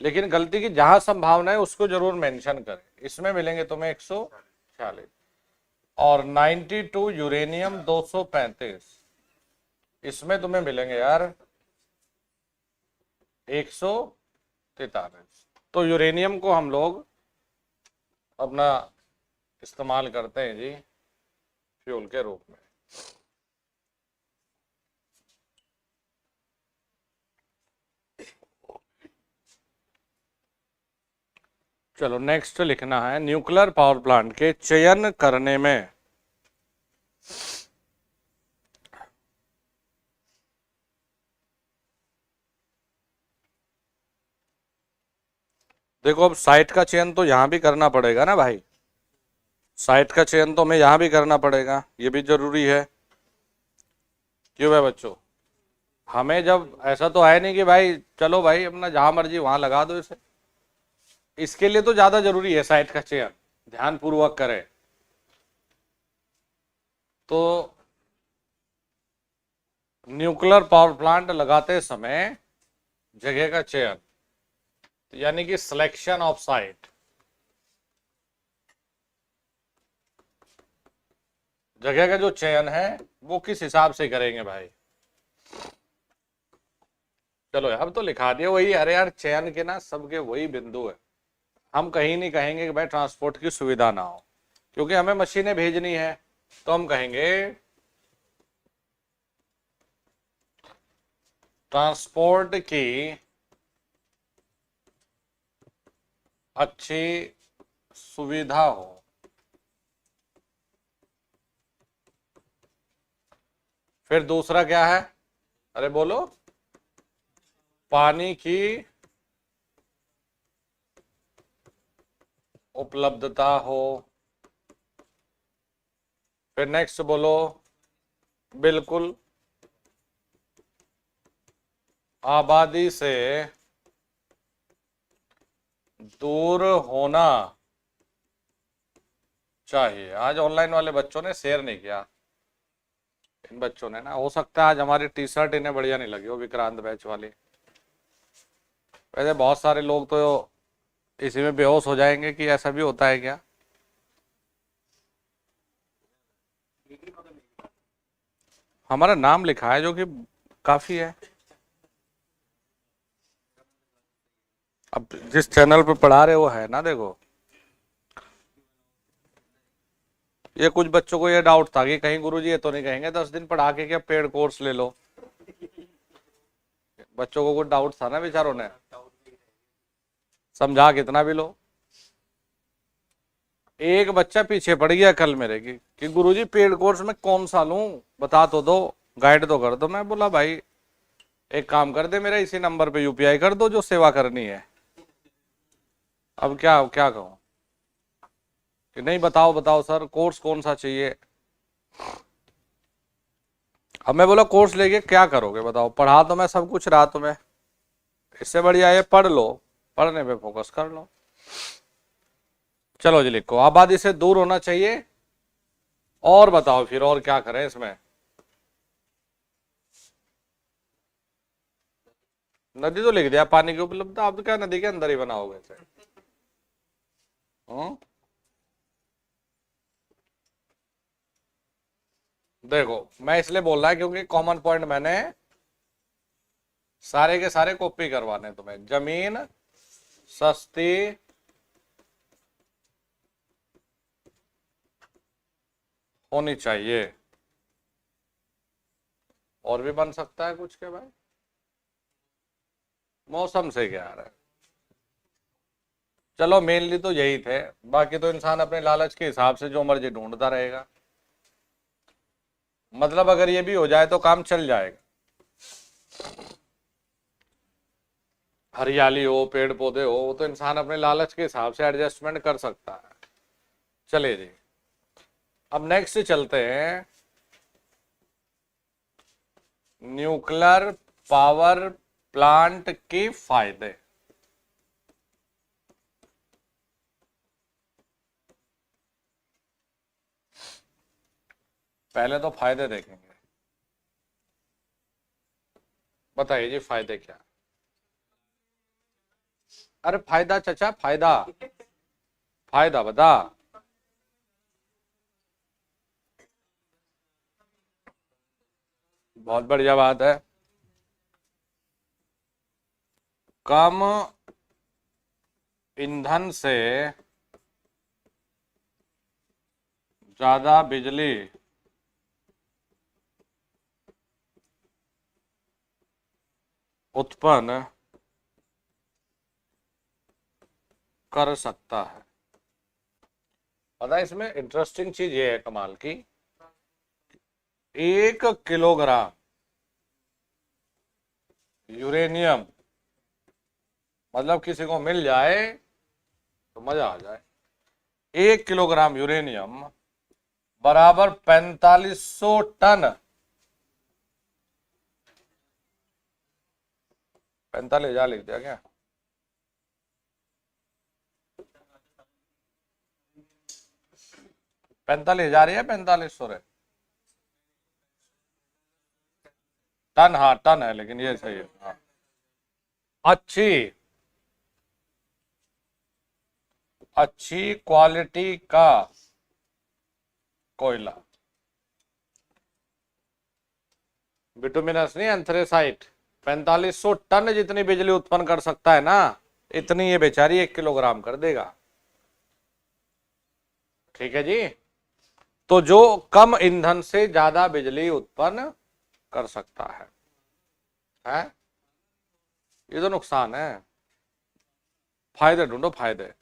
लेकिन गलती की जहां संभावना है उसको जरूर मेंशन करें। इसमें मिलेंगे तुम्हें 146, और 92 यूरेनियम 235, इसमें तुम्हें मिलेंगे यार 143। तो यूरेनियम को हम लोग अपना इस्तेमाल करते हैं जी फ्यूल के रूप में। चलो नेक्स्ट लिखना है, न्यूक्लियर पावर प्लांट के चयन करने में देखो, अब साइट का चयन तो यहां भी करना पड़ेगा ना भाई, साइट का चयन तो हमें यहां भी करना पड़ेगा, ये भी जरूरी है। क्यों है बच्चों, हमें जब ऐसा तो है नहीं कि भाई चलो भाई अपना जहां मर्जी वहां लगा दो इसे, इसके लिए तो ज्यादा जरूरी है साइट का चयन, ध्यान पूर्वक करें। तो न्यूक्लियर पावर प्लांट लगाते समय जगह का चयन, यानी कि सिलेक्शन ऑफ साइट, जगह का जो चयन है वो किस हिसाब से करेंगे भाई। चलो अब तो लिखा दिया वही, अरे यार चयन के ना सबके वही बिंदु है। हम कहीं नहीं कहेंगे कि भाई ट्रांसपोर्ट की सुविधा ना हो, क्योंकि हमें मशीनें भेजनी है, तो हम कहेंगे ट्रांसपोर्ट की अच्छी सुविधा हो। फिर दूसरा क्या है, अरे बोलो, पानी की उपलब्धता हो। फिर नेक्स्ट बोलो, बिल्कुल आबादी से दूर होना चाहिए। आज ऑनलाइन वाले बच्चों ने शेयर नहीं किया, इन बच्चों ने ना, हो सकता है आज हमारी टी शर्ट इन्हें बढ़िया नहीं लगी हो, विक्रांत बैच वाली। वैसे बहुत सारे लोग तो इसी में बेहोश हो जाएंगे कि ऐसा भी होता है क्या। हमारा नाम लिखा है जो कि काफी है। अब जिस चैनल पे पढ़ा रहे वो है ना, देखो ये कुछ बच्चों को ये डाउट था कि कहीं गुरुजी ये तो नहीं कहेंगे 10 दिन पढ़ा के क्या पेड कोर्स ले लो। बच्चों को कुछ डाउट था ना बेचारों ने, समझा कितना भी लो। एक बच्चा पीछे पड़ गया कल मेरे की कि गुरुजी पेड कोर्स में कौन सा लूं, बता तो दो, गाइड तो कर दो। मैं बोला भाई एक काम कर दे, मेरा इसी नंबर पे यूपीआई कर दो जो सेवा करनी है। अब क्या क्या कहूं कि नहीं, बताओ बताओ सर कोर्स कौन सा चाहिए। अब मैं बोला कोर्स लेके क्या करोगे बताओ, पढ़ा तो मैं सब कुछ रहा तुम्हें, इससे बढ़िया ये पढ़ लो, पढ़ने पे फोकस कर लो। चलो जी लिखो, आबादी से दूर होना चाहिए। और बताओ फिर और क्या करें इसमें। नदी तो लिख दिया, पानी की उपलब्धता, अब तो क्या नदी के अंदर ही बनाओगे इसे। देखो मैं इसलिए बोल रहा है क्योंकि कॉमन पॉइंट मैंने सारे के सारे कॉपी करवाने तुम्हें। जमीन सस्ती होनी चाहिए। और भी बन सकता है कुछ के भाई, मौसम से क्या है। चलो मेनली तो यही थे, बाकी तो इंसान अपने लालच के हिसाब से जो मर्जी ढूंढता रहेगा। मतलब अगर ये भी हो जाए तो काम चल जाएगा। हरियाली हो, पेड़ पौधे हो, तो इंसान अपने लालच के हिसाब से एडजस्टमेंट कर सकता है। चलिए जी, अब नेक्स्ट चलते हैं न्यूक्लियर पावर प्लांट के फायदे। पहले तो फायदे देखेंगे, बताइए जी फायदे क्या। अरे फायदा चचा, फायदा, फायदा बता। बहुत बढ़िया बात है। कम ईंधन से ज्यादा बिजली उत्पन्न कर सकता है। पता है इसमें इंटरेस्टिंग चीज ये है कमाल की, 1 किलोग्राम यूरेनियम, मतलब किसी को मिल जाए तो मजा आ जाए। 1 किलोग्राम यूरेनियम बराबर 4500 टन, 45,000 लिख दिया क्या, 45,000 या 4500 है टन। हाँ टन है, लेकिन ये सही है। हाँ अच्छी अच्छी क्वालिटी का कोयला, बिटुमिनस नहीं एंथ्रेसाइट। 4500 टन जितनी बिजली उत्पन्न कर सकता है ना, इतनी ये बेचारी 1 किलोग्राम कर देगा। ठीक है जी, तो जो कम ईंधन से ज्यादा बिजली उत्पन्न कर सकता है? ये तो नुकसान है। फायदे ढूंढो, फायदे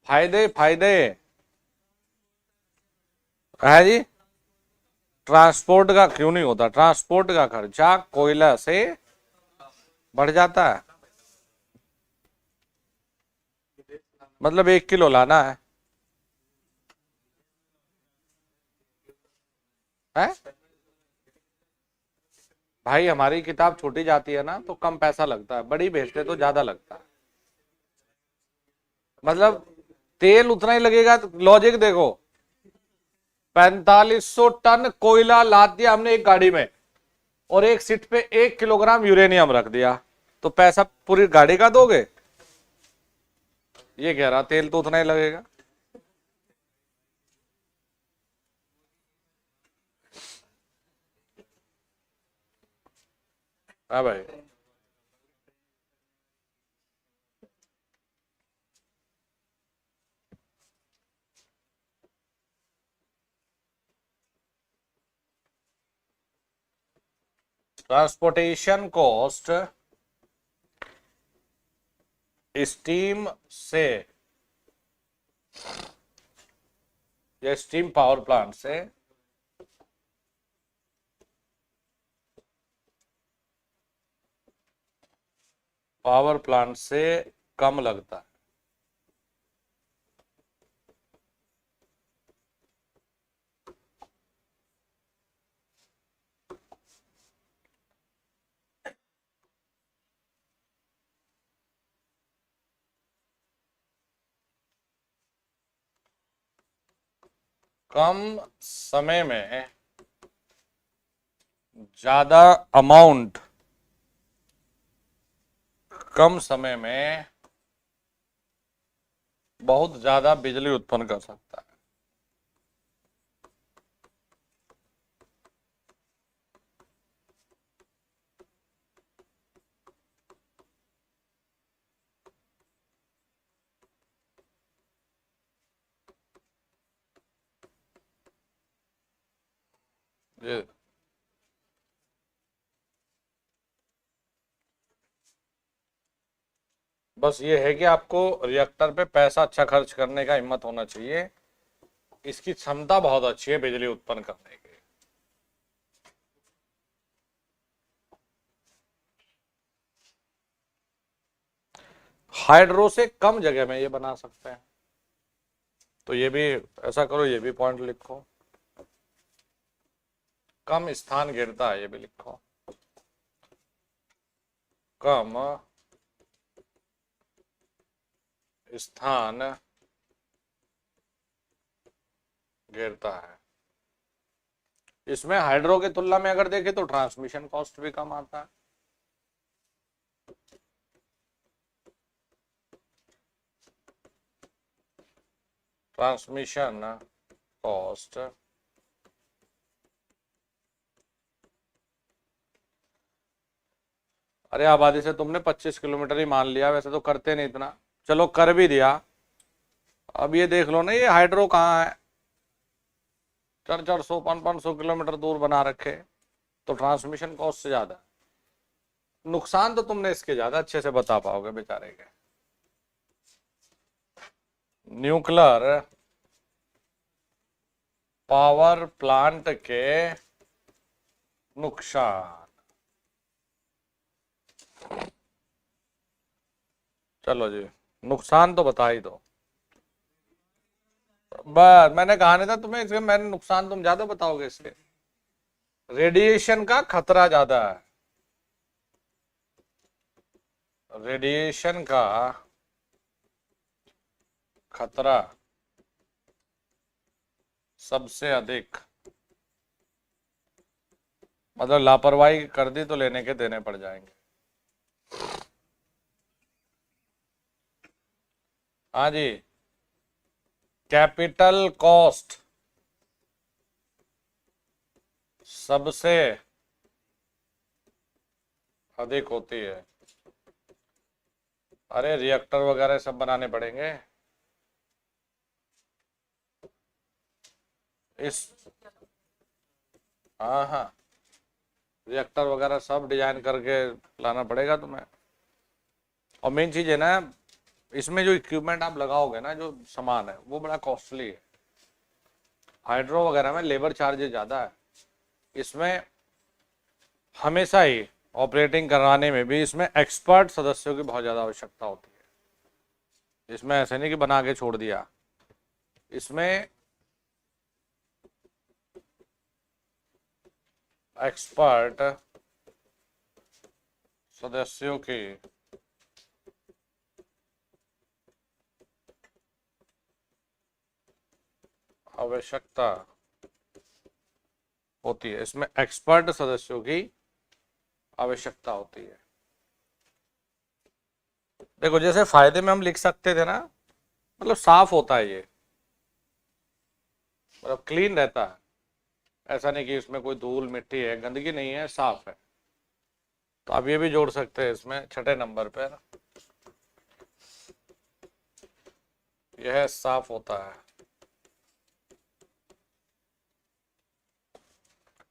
फायदे फायदे है जी। ट्रांसपोर्ट का क्यों नहीं होता, ट्रांसपोर्ट का खर्चा कोयला से बढ़ जाता है। मतलब 1 किलो लाना है भाई, हमारी किताब छोटी जाती है ना तो कम पैसा लगता है, बड़ी भेजते तो ज्यादा लगता है। मतलब तेल उतना ही लगेगा। लॉजिक देखो, 4500 टन कोयला लाद दिया हमने एक गाड़ी में, और एक सीट पे 1 किलोग्राम यूरेनियम रख दिया, तो पैसा पूरी गाड़ी का दोगे? ये कह रहा तेल तो उतना ही लगेगा। हाँ भाई। ट्रांसपोर्टेशन कॉस्ट स्टीम से या स्टीम पावर प्लांट से कम लगता है। कम समय में ज्यादा अमाउंट, कम समय में बहुत ज्यादा बिजली उत्पन्न कर सकता है। ये बस ये है कि आपको रिएक्टर पे पैसा अच्छा खर्च करने का हिम्मत होना चाहिए। इसकी क्षमता बहुत अच्छी है बिजली उत्पन्न करने की। हाइड्रो से कम जगह में ये बना सकते हैं, तो ये भी ऐसा करो, ये भी पॉइंट लिखो। कम स्थान घेरता है, ये भी लिखो। कम स्थान घेरता है। इसमें हाइड्रो की तुलना में अगर देखें तो ट्रांसमिशन कॉस्ट भी कम आता है। ट्रांसमिशन कॉस्ट अरे आबादी से तुमने 25 किलोमीटर ही मान लिया, वैसे तो करते नहीं इतना, चलो कर भी दिया। अब ये देख लो ना, ये हाइड्रो कहाँ है, 400 500 किलोमीटर दूर बना रखे, तो ट्रांसमिशन कॉस्ट से ज्यादा। नुकसान तो तुमने इसके ज्यादा अच्छे से बता पाओगे बेचारे के। न्यूक्लियर पावर प्लांट के नुकसान, चलो जी, नुकसान तो बता ही दो। बस मैंने कहा नहीं था तुम्हें, इसके मैंने नुकसान तुम ज्यादा बताओगे इसके। रेडिएशन का खतरा ज्यादा है, रेडिएशन का खतरा सबसे अधिक, मतलब लापरवाही कर दी तो लेने के देने पड़ जाएंगे। हाँ जी। कैपिटल कॉस्ट सबसे अधिक होती है। अरे रिएक्टर वगैरह सब बनाने पड़ेंगे इस। हाँ हाँ, रिएक्टर वगैरह सब डिजाइन करके लाना पड़ेगा तुम्हें। और मेन चीज है ना, इसमें जो इक्विपमेंट आप लगाओगे ना, जो सामान है वो बड़ा कॉस्टली है। हाइड्रो वगैरह में लेबर चार्जेस ज़्यादा है। इसमें हमेशा ही ऑपरेटिंग कराने में भी इसमें एक्सपर्ट सदस्यों की बहुत ज़्यादा आवश्यकता होती है। इसमें ऐसे नहीं कि बना के छोड़ दिया, इसमें एक्सपर्ट सदस्यों की आवश्यकता होती है। इसमें एक्सपर्ट सदस्यों की आवश्यकता होती है। देखो जैसे फायदे में हम लिख सकते थे ना, मतलब साफ होता है ये, मतलब क्लीन रहता है, ऐसा नहीं कि इसमें कोई धूल मिट्टी है, गंदगी नहीं है, साफ है। तो आप ये भी जोड़ सकते हैं इसमें छठे नंबर पर, यह साफ होता है।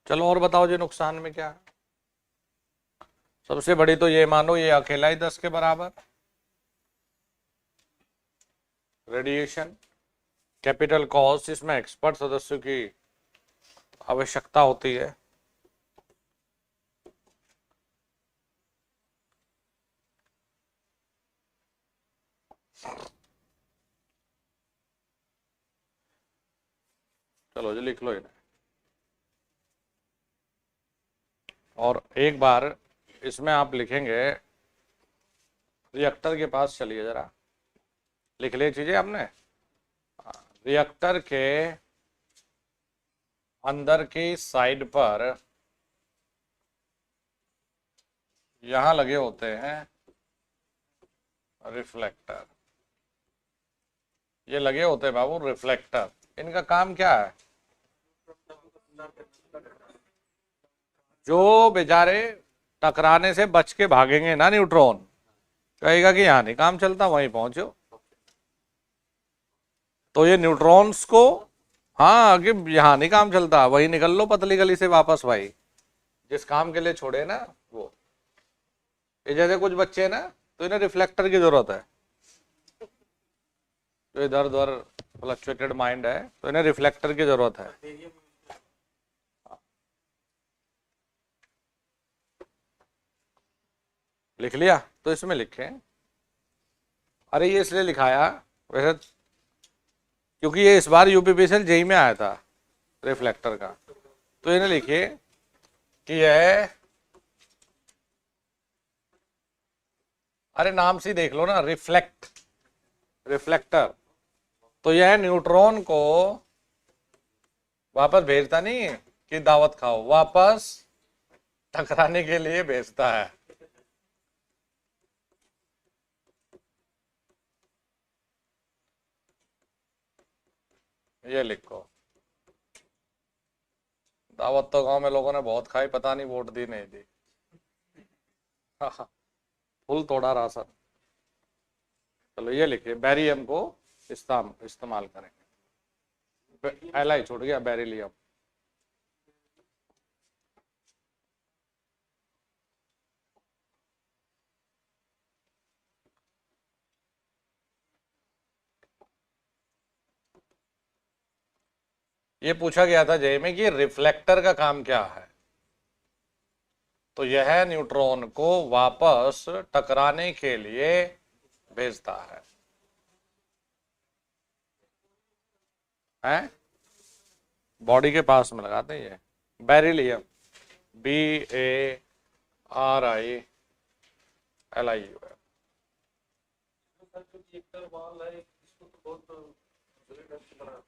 चलो और बताओ जी नुकसान में क्या है। सबसे बड़ी तो ये मानो ये अकेला ही 10 के बराबर। रेडिएशन, कैपिटल कॉस्ट, इसमें एक्सपर्ट सदस्यों की आवश्यकता होती है। चलो जी लिख लो इन्हें। और एक बार इसमें आप लिखेंगे, रिएक्टर के पास चलिए जरा, लिख ली चीजें आपने। रिएक्टर के अंदर की साइड पर यहां लगे होते हैं रिफ्लेक्टर, ये लगे होते हैं बाबू रिफ्लेक्टर। इनका काम क्या है, जो बेचारे टकराने से बच के भागेंगे ना न्यूट्रॉन, कहेगा कि यहाँ नहीं काम चलता, वहीं पहुंचो। तो ये न्यूट्रॉन्स को, हाँ कि यहाँ नहीं काम चलता, वही निकल लो पतली गली से वापस भाई, जिस काम के लिए छोड़े ना वो। ये जैसे कुछ बच्चे हैं ना, तो इन्हें रिफ्लेक्टर की जरूरत है, जो इधर उधर फ्लक्चुएटेड माइंड है, तो इन्हें रिफ्लेक्टर की जरूरत है। लिख लिया, तो इसमें लिखें। अरे ये इसलिए लिखाया वैसे क्योंकि ये इस बार यूपीपीसीएल जेई में आया था रिफ्लेक्टर का, तो इन्हें लिखिए कि यह, अरे नाम से देख लो ना, रिफ्लेक्टर। तो यह न्यूट्रॉन को वापस भेजता नहीं है कि दावत खाओ, वापस टकराने के लिए भेजता है। ये लिखो, दावत तो गांव में लोगों ने बहुत खाई, पता नहीं वोट दी नहीं दी। फुल तोड़ा राशन। चलो ये लिखिए, बैरियम को इस्तेमाल करेंगे। एल छूट गया, बेरिलियम। ये पूछा गया था जेई में कि रिफ्लेक्टर का काम क्या है, तो यह न्यूट्रॉन को वापस टकराने के लिए भेजता है। हैं? बॉडी के पास में लगाते हैं ये, बेरिलियम, BARILIUM।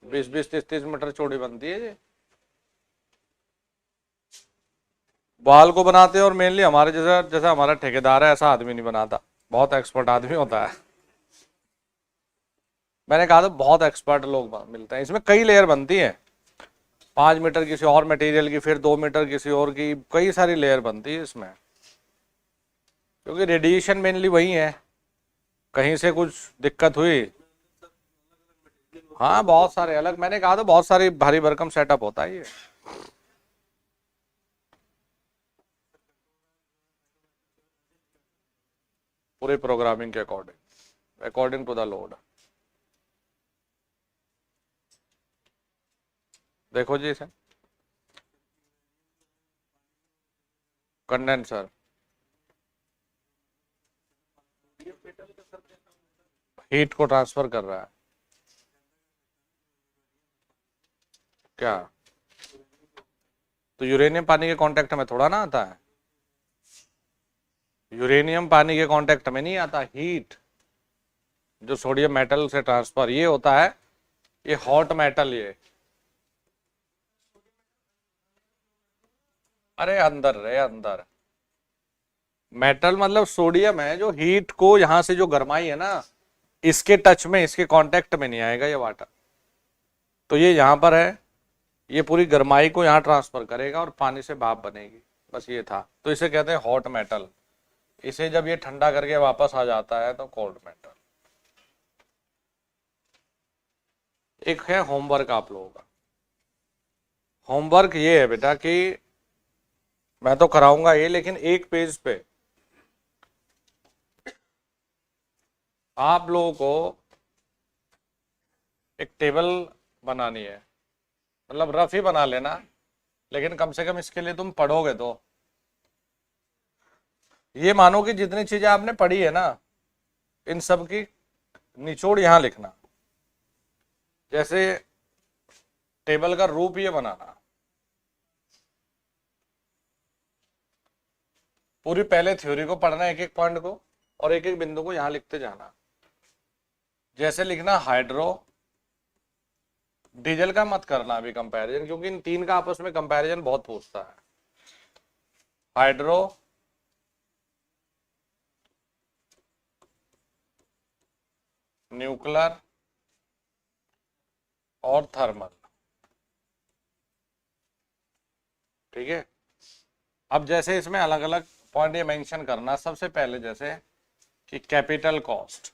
20-20, 30-30 मीटर चौड़ी बनती है ये। बाल को बनाते हैं, और मेनली हमारे जैसा हमारा ठेकेदार है, ऐसा आदमी नहीं बनाता, बहुत एक्सपर्ट आदमी होता है। मैंने कहा था बहुत एक्सपर्ट लोग मिलते हैं। इसमें कई लेयर बनती है, 5 मीटर किसी और मटेरियल की, फिर 2 मीटर किसी और की, कई सारी लेयर बनती है इसमें, क्योंकि रेडिएशन मेनली वही है। कहीं से कुछ दिक्कत हुई, हाँ बहुत सारे अलग, मैंने कहा था बहुत सारी भारी भरकम सेटअप होता है ये। पूरे प्रोग्रामिंग के अकॉर्डिंग टू द लोड। देखो जी इसे, कंडेंसर, हीट को ट्रांसफर कर रहा है क्या, तो यूरेनियम पानी के कांटेक्ट में थोड़ा ना आता है, यूरेनियम पानी के कांटेक्ट में नहीं आता। हीट जो सोडियम मेटल से ट्रांसफर ये होता है, ये हॉट मेटल, ये अरे अंदर रे अंदर, मेटल मतलब सोडियम है जो हीट को यहां से जो गर्माई है ना, इसके टच में, इसके कांटेक्ट में नहीं आएगा ये वाटर। तो ये यहां पर है, ये पूरी गर्माई को यहाँ ट्रांसफर करेगा और पानी से भाप बनेगी। बस ये था, तो इसे कहते हैं हॉट मेटल। इसे जब ये ठंडा करके वापस आ जाता है तो कोल्ड मेटल। एक है होमवर्क आप लोगों का। होमवर्क ये है बेटा कि मैं तो कराऊंगा ये, लेकिन एक पेज पे आप लोगों को एक टेबल बनानी है, मतलब रफ ही बना लेना, लेकिन कम से कम इसके लिए तुम पढ़ोगे तो ये मानो कि जितनी चीजें आपने पढ़ी है ना, इन सब की निचोड़ यहां लिखना। जैसे टेबल का रूप ये बनाना, पूरी पहले थ्योरी को पढ़ना, एक एक पॉइंट को, और एक एक बिंदु को यहां लिखते जाना। जैसे लिखना हाइड्रो, डीजल का मत करना अभी कंपैरिजन, क्योंकि इन तीन का आपस में कंपैरिजन बहुत पूछता है। हाइड्रो, न्यूक्लियर और थर्मल। ठीक है, अब जैसे इसमें अलग अलग पॉइंट ये मेंशन करना। सबसे पहले जैसे कि कैपिटल कॉस्ट,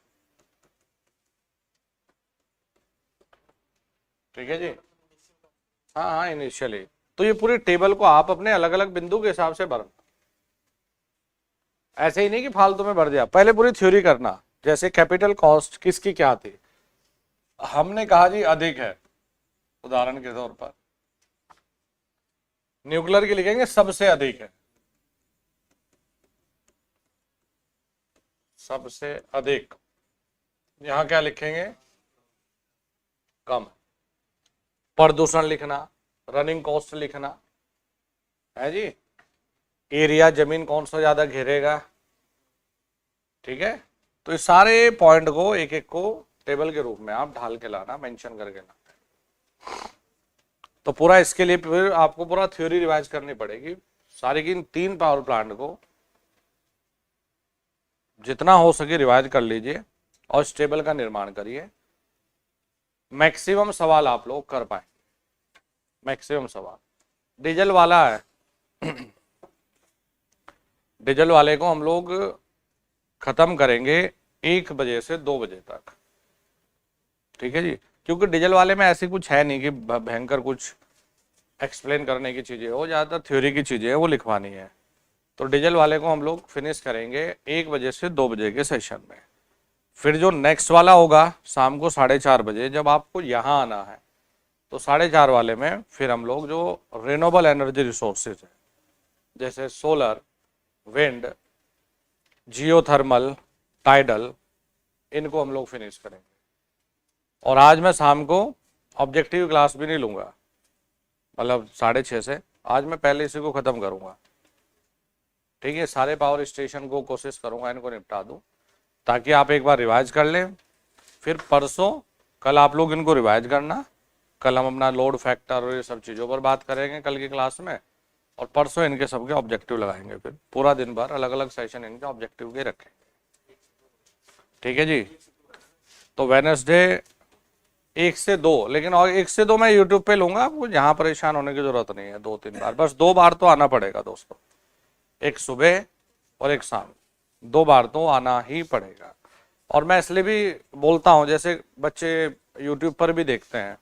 ठीक है जी, हाँ हाँ इनिशियली। तो ये पूरी टेबल को आप अपने अलग अलग बिंदु के हिसाब से भरना, ऐसे ही नहीं कि फालतू में भर दिया। पहले पूरी थ्योरी करना। जैसे कैपिटल कॉस्ट किसकी क्या थी, हमने कहा जी अधिक है, उदाहरण के तौर पर न्यूक्लियर की लिखेंगे सबसे अधिक है, सबसे अधिक। यहां क्या लिखेंगे, कम। प्रदूषण लिखना, रनिंग कॉस्ट लिखना है जी, एरिया जमीन कौन सा ज्यादा घेरेगा। ठीक है, तो इस सारे पॉइंट को एक एक को टेबल के रूप में आप ढाल के लाना, मेंशन करके लाना। तो पूरा इसके लिए फिर आपको पूरा थ्योरी रिवाइज करनी पड़ेगी सारी की। तीन पावर प्लांट को जितना हो सके रिवाइज कर लीजिए और इस टेबल का निर्माण करिए। मैक्सिमम सवाल आप लोग कर पाएंगे, मैक्सिमम सवाल। डीजल वाला है, डीजल वाले को हम लोग खत्म करेंगे 1 बजे से 2 बजे तक। ठीक है जी, क्योंकि डीजल वाले में ऐसी कुछ है नहीं कि भयंकर कुछ एक्सप्लेन करने की चीजें हो, ज्यादातर थ्योरी की चीजें है वो लिखवानी है। तो डीजल वाले को हम लोग फिनिश करेंगे 1 बजे से 2 बजे के सेशन में। फिर जो नेक्स्ट वाला होगा शाम को 4:30 बजे, जब आपको यहाँ आना है, तो 4:30 वाले में फिर हम लोग जो रिन्यूएबल एनर्जी रिसोर्सेज है, जैसे सोलर, विंड, जियोथर्मल, टाइडल, इनको हम लोग फिनिश करेंगे। और आज मैं शाम को ऑब्जेक्टिव क्लास भी नहीं लूंगा, मतलब 6:30 से। आज मैं पहले इसी को खत्म करूंगा। ठीक है, सारे पावर स्टेशन को कोशिश करूंगा इनको निपटा दूं, ताकि आप एक बार रिवाइज कर लें। फिर परसों, कल आप लोग इनको रिवाइज करना। कल हम अपना लोड फैक्टर और ये सब चीज़ों पर बात करेंगे कल की क्लास में, और परसों इनके सबके ऑब्जेक्टिव लगाएंगे। फिर पूरा दिन भर अलग अलग सेशन इनके ऑब्जेक्टिव के रखेंगे। ठीक है जी, तो वेडनेसडे 1 से 2, लेकिन और 1 से 2 मैं यूट्यूब पे लूंगा, आपको यहाँ परेशान होने की जरूरत नहीं है। 2-3 बार, बस 2 बार तो आना पड़ेगा दोस्तों, एक सुबह और एक शाम, 2 बार तो आना ही पड़ेगा। और मैं इसलिए भी बोलता हूँ, जैसे बच्चे यूट्यूब पर भी देखते हैं,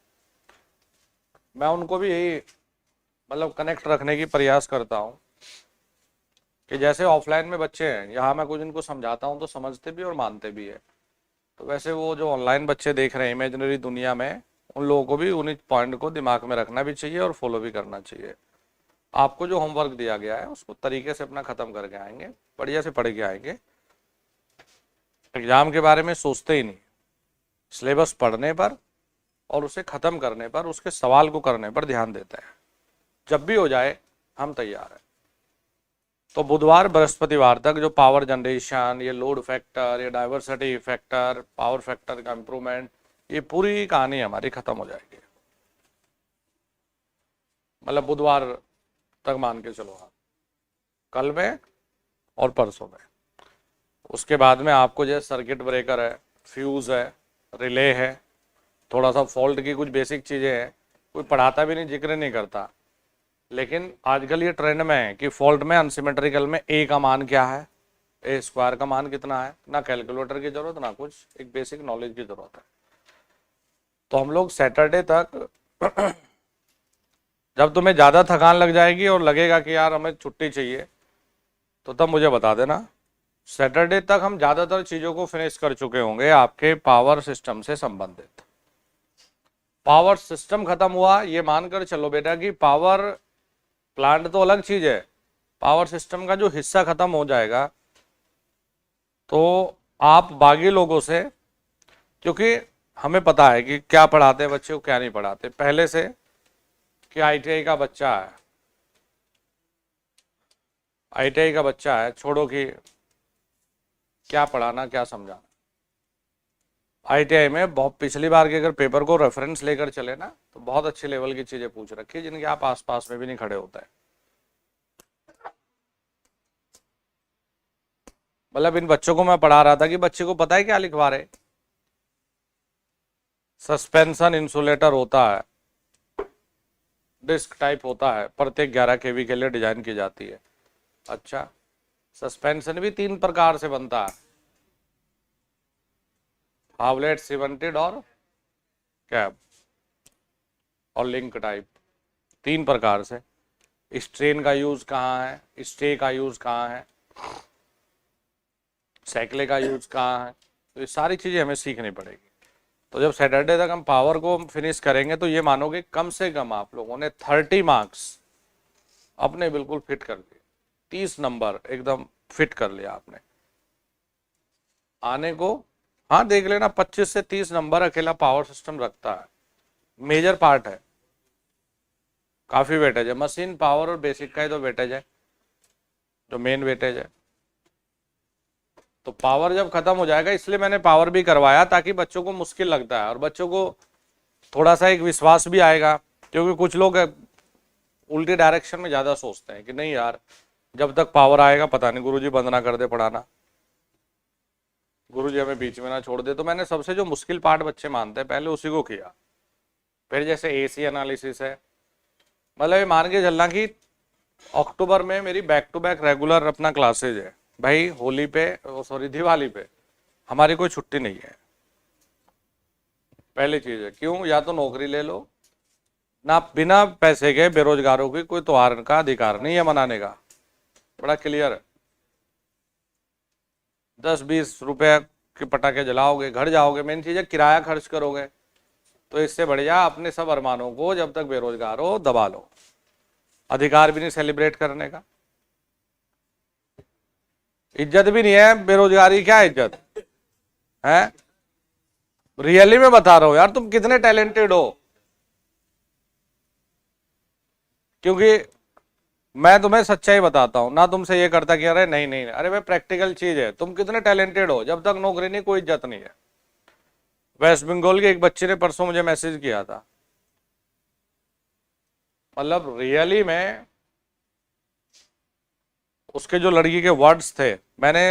मैं उनको भी यही मतलब कनेक्ट रखने की प्रयास करता हूँ कि जैसे ऑफलाइन में बच्चे हैं, यहाँ मैं कुछ इनको समझाता हूँ तो समझते भी और मानते भी है, तो वैसे वो जो ऑनलाइन बच्चे देख रहे हैं इमेजिनरी दुनिया में, उन लोगों को भी उन्हीं पॉइंट को दिमाग में रखना भी चाहिए और फॉलो भी करना चाहिए। आपको जो होमवर्क दिया गया है उसको तरीके से अपना खत्म करके आएंगे, बढ़िया से पढ़ के आएंगे। एग्जाम के बारे में सोचते ही नहीं, सिलेबस पढ़ने पर और उसे खत्म करने पर, उसके सवाल को करने पर ध्यान देते हैं। जब भी हो जाए हम तैयार हैं। तो बुधवार बृहस्पतिवार तक जो पावर जनरेशन, ये लोड फैक्टर, ये डाइवर्सिटी फैक्टर, पावर फैक्टर का इंप्रूवमेंट, ये पूरी कहानी हमारी खत्म हो जाएगी। मतलब बुधवार तक मान के चलो आप। कल में और परसों में। उसके बाद में आपको जैसे सर्किट ब्रेकर है, फ्यूज़ है, रिले है, थोड़ा सा फॉल्ट की कुछ बेसिक चीज़ें हैं, कोई पढ़ाता भी नहीं, जिक्र नहीं करता। लेकिन आजकल ये ट्रेंड में है कि फॉल्ट में अनसिमेट्रिकल में ए का मान क्या है, ए स्क्वायर का मान कितना है, ना कैलकुलेटर की जरूरत ना कुछ, एक बेसिक नॉलेज की जरूरत है। तो हम लोग सैटरडे तक जब तुम्हें ज़्यादा थकान लग जाएगी और लगेगा कि यार हमें छुट्टी चाहिए, तो तब मुझे बता देना। सैटरडे तक हम ज़्यादातर चीज़ों को फिनिश कर चुके होंगे आपके पावर सिस्टम से संबंधित। पावर सिस्टम खत्म हुआ, ये मानकर चलो बेटा कि पावर प्लांट तो अलग चीज़ है, पावर सिस्टम का जो हिस्सा खत्म हो जाएगा तो आप बाकी लोगों से, क्योंकि हमें पता है कि क्या पढ़ाते हैं बच्चे को, क्या नहीं पढ़ाते पहले से, कि आईटीआई का बच्चा है, आईटीआई का बच्चा है, छोड़ो कि क्या पढ़ाना क्या समझाना। आईटीआई में बहुत पिछली बार के अगर पेपर को रेफरेंस लेकर चले ना, तो बहुत अच्छे लेवल की चीजें पूछ रखी है जिनके आप आसपास में भी नहीं खड़े होते हैं। मतलब इन बच्चों को मैं पढ़ा रहा था कि बच्चे को पता है क्या लिखवा रहे, सस्पेंशन इंसुलेटर होता है, डिस्क टाइप होता है, प्रत्येक 11 केवी के लिए डिजाइन की जाती है। अच्छा, सस्पेंशन भी 3 प्रकार से बनता है, हावलेट, सिमेंटेड और कैब और लिंक टाइप, 3 प्रकार से। स्ट्रेन का यूज कहाँ है, स्टे का यूज कहाँ है, साइकिल का यूज कहाँ है, तो ये सारी चीजें हमें सीखनी पड़ेगी। तो जब सैटरडे तक हम पावर को फिनिश करेंगे तो ये मानोगे कम से कम आप लोगों ने 30 मार्क्स अपने बिल्कुल फिट कर दिए, 30 नंबर एकदम फिट कर लिया आपने आने को। हाँ देख लेना, 25 से 30 नंबर अकेला पावर सिस्टम रखता है, मेजर पार्ट है, काफी वेटेज है। मशीन पावर और बेसिक का ही तो वेटेज है, जो मेन वेटेज है। तो पावर जब खत्म हो जाएगा, इसलिए मैंने पावर भी करवाया ताकि बच्चों को मुश्किल लगता है और बच्चों को थोड़ा सा एक विश्वास भी आएगा, क्योंकि कुछ लोग उल्टी डायरेक्शन में ज्यादा सोचते हैं कि नहीं यार जब तक पावर आएगा पता नहीं गुरुजी बंद ना कर दे पढ़ाना, गुरुजी हमें बीच में ना छोड़ दे। तो मैंने सबसे जो मुश्किल पार्ट बच्चे मानते हैं पहले उसी को किया। फिर जैसे एसी एनालिसिस है, मतलब ये मान के चलना कि अक्टूबर में मेरी बैक टू बैक रेगुलर अपना क्लासेज है भाई। होली पे, सॉरी दिवाली पे हमारी कोई छुट्टी नहीं है, पहली चीज है। क्यों? या तो नौकरी ले लो ना, बिना पैसे के बेरोजगारों की कोई त्योहार का अधिकार नहीं है मनाने का, बड़ा क्लियर है। 10-20 रुपए के पटाखे जलाओगे, घर जाओगे, मेन चीज है किराया खर्च करोगे, तो इससे बढ़िया अपने सब अरमानों को जब तक बेरोजगार हो दबा लो। अधिकार भी नहीं सेलिब्रेट करने का, इज्जत भी नहीं है, बेरोजगारी क्या इज्जत है। रियली में बता रहा हूं यार, तुम कितने टैलेंटेड हो, क्योंकि मैं तुम्हें सच्चाई बताता हूं ना, तुमसे ये करता कि अरे नहीं नहीं, अरे भाई प्रैक्टिकल चीज है, तुम कितने टैलेंटेड हो, जब तक नौकरी नहीं कोई इज्जत नहीं है। वेस्ट बंगाल के एक बच्चे ने परसों मुझे मैसेज किया था, मतलब रियली में उसके जो लड़की के वर्ड्स थे, मैंने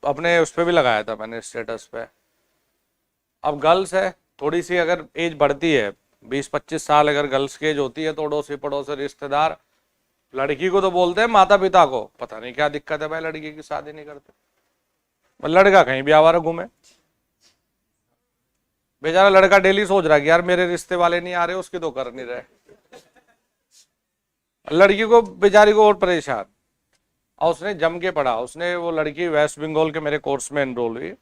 अपने उस पर भी लगाया था, मैंने स्टेटस पे। अब गर्ल्स है, थोड़ी सी अगर एज बढ़ती है, 20-25 साल अगर गर्ल्स की एज होती है, तो अड़ोसी पड़ोसी रिश्तेदार लड़की को तो बोलते हैं माता पिता को, पता नहीं क्या दिक्कत है भाई लड़की की शादी नहीं करते। लड़का कहीं भी आवारा घूमे, बेचारा लड़का डेली सोच रहा है कि यार मेरे रिश्ते वाले नहीं आ रहे, उसके तो कर नहीं रहे, लड़की को बेचारी को और परेशान। और उसने जम के पढ़ा, उसने, वो लड़की वेस्ट बंगाल के मेरे कोर्स में एनरोल हुई,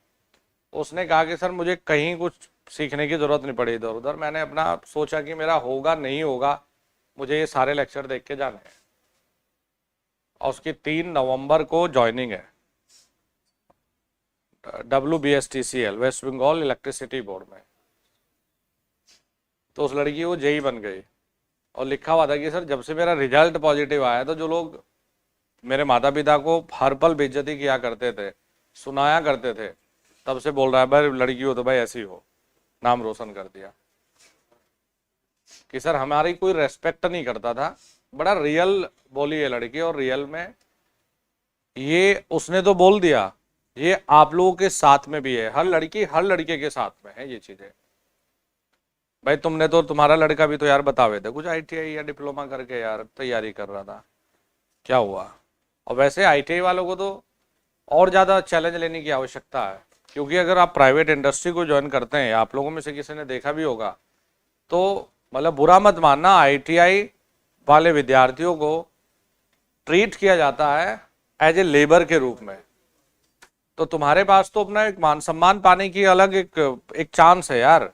उसने कहा कि सर मुझे कहीं कुछ सीखने की जरूरत नहीं पड़ी इधर उधर, मैंने अपना सोचा कि मेरा होगा नहीं होगा, मुझे ये सारे लेक्चर देख के जाने हैं। और उसकी 3 नवंबर को ज्वाइनिंग है WBSTCL, West Bengal electricity board में। तो उस लड़की वो जेई बन गई और लिखा हुआ था कि सर जब से मेरा रिजल्ट पॉजिटिव आया, तो जो लोग मेरे माता पिता को हर पल बेइज्जती किया करते थे, सुनाया करते थे, तब से बोल रहा है भाई लड़की हो तो भाई ऐसी हो, नाम रोशन कर दिया कि सर हमारी कोई रेस्पेक्ट नहीं करता था। बड़ा रियल बोली है लड़की, और रियल में ये उसने तो बोल दिया, ये आप लोगों के साथ में भी है, हर लड़की हर लड़के के साथ में है ये चीजें। भाई तुमने तो, तुम्हारा लड़का भी तो यार बतावे थे कुछ आईटीआई या डिप्लोमा करके यार तैयारी कर रहा था, क्या हुआ? और वैसे आईटीआई वालों को तो और ज़्यादा चैलेंज लेने की आवश्यकता है, क्योंकि अगर आप प्राइवेट इंडस्ट्री को ज्वाइन करते हैं, आप लोगों में से किसी ने देखा भी होगा, तो मतलब बुरा मत मानना, आईटीआई वाले विद्यार्थियों को ट्रीट किया जाता है एज ए लेबर के रूप में। तो तुम्हारे पास तो अपना एक मान सम्मान पाने की अलग एक चांस है यार,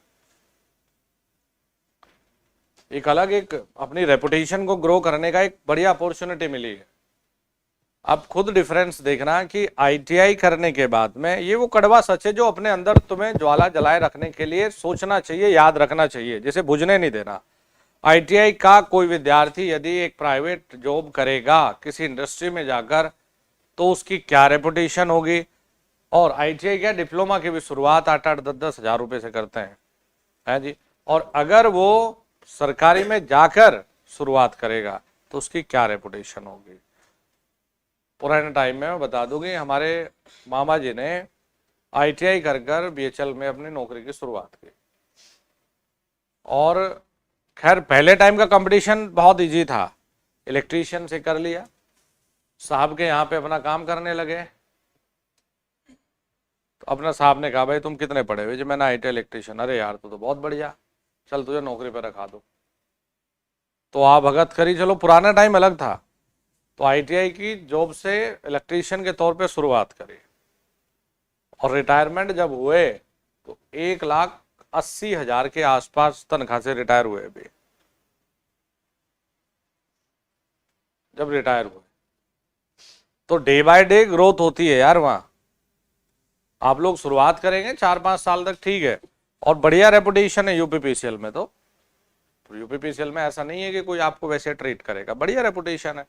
एक अलग एक अपनी रेपुटेशन को ग्रो करने का एक बढ़िया अपॉर्चुनिटी मिली है। आप खुद डिफरेंस देखना कि आईटीआई करने के बाद में, ये वो कड़वा सच है जो अपने अंदर तुम्हें ज्वाला जलाए रखने के लिए सोचना चाहिए, याद रखना चाहिए, जिसे बुझने नहीं देना। आईटीआई का कोई विद्यार्थी यदि एक प्राइवेट जॉब करेगा किसी इंडस्ट्री में जाकर, तो उसकी क्या रेपुटेशन होगी। और आईटीआई क्या, डिप्लोमा की भी शुरुआत 8-8, 10-10 हजार रुपए से करते हैं जी। और अगर वो सरकारी में जाकर शुरुआत करेगा तो उसकी क्या रेपुटेशन होगी। पुराने टाइम में मैं बता दूंगी, हमारे मामा जी ने आईटीआई कर बीएचएल में अपनी नौकरी की शुरुआत की। और खैर पहले टाइम का कंपटीशन बहुत इजी था, इलेक्ट्रीशियन से कर लिया, साहब के यहाँ पे अपना काम करने लगे। तो अपना साहब ने कहा भाई तुम कितने पढ़े हुए? जो मैंने आईटीआई इलेक्ट्रीशियन। अरे यार तो बहुत बढ़िया, चल तुझे नौकरी पर रखा दो। तो आप भगत करी, चलो पुराना टाइम अलग था। तो आईटीआई की जॉब से इलेक्ट्रीशियन के तौर पे शुरुआत करी, और रिटायरमेंट जब हुए तो 1,80,000 के आसपास तनख्वाह से रिटायर हुए। अभी जब रिटायर हुए तो डे बाय डे ग्रोथ होती है यार वहां। आप लोग शुरुआत करेंगे 4-5 साल तक ठीक है, और बढ़िया रेपुटेशन है यूपीपीसीएल में। तो यूपीपीसीएल में ऐसा नहीं है कि कोई आपको वैसे ट्रीट करेगा, बढ़िया रेपुटेशन है।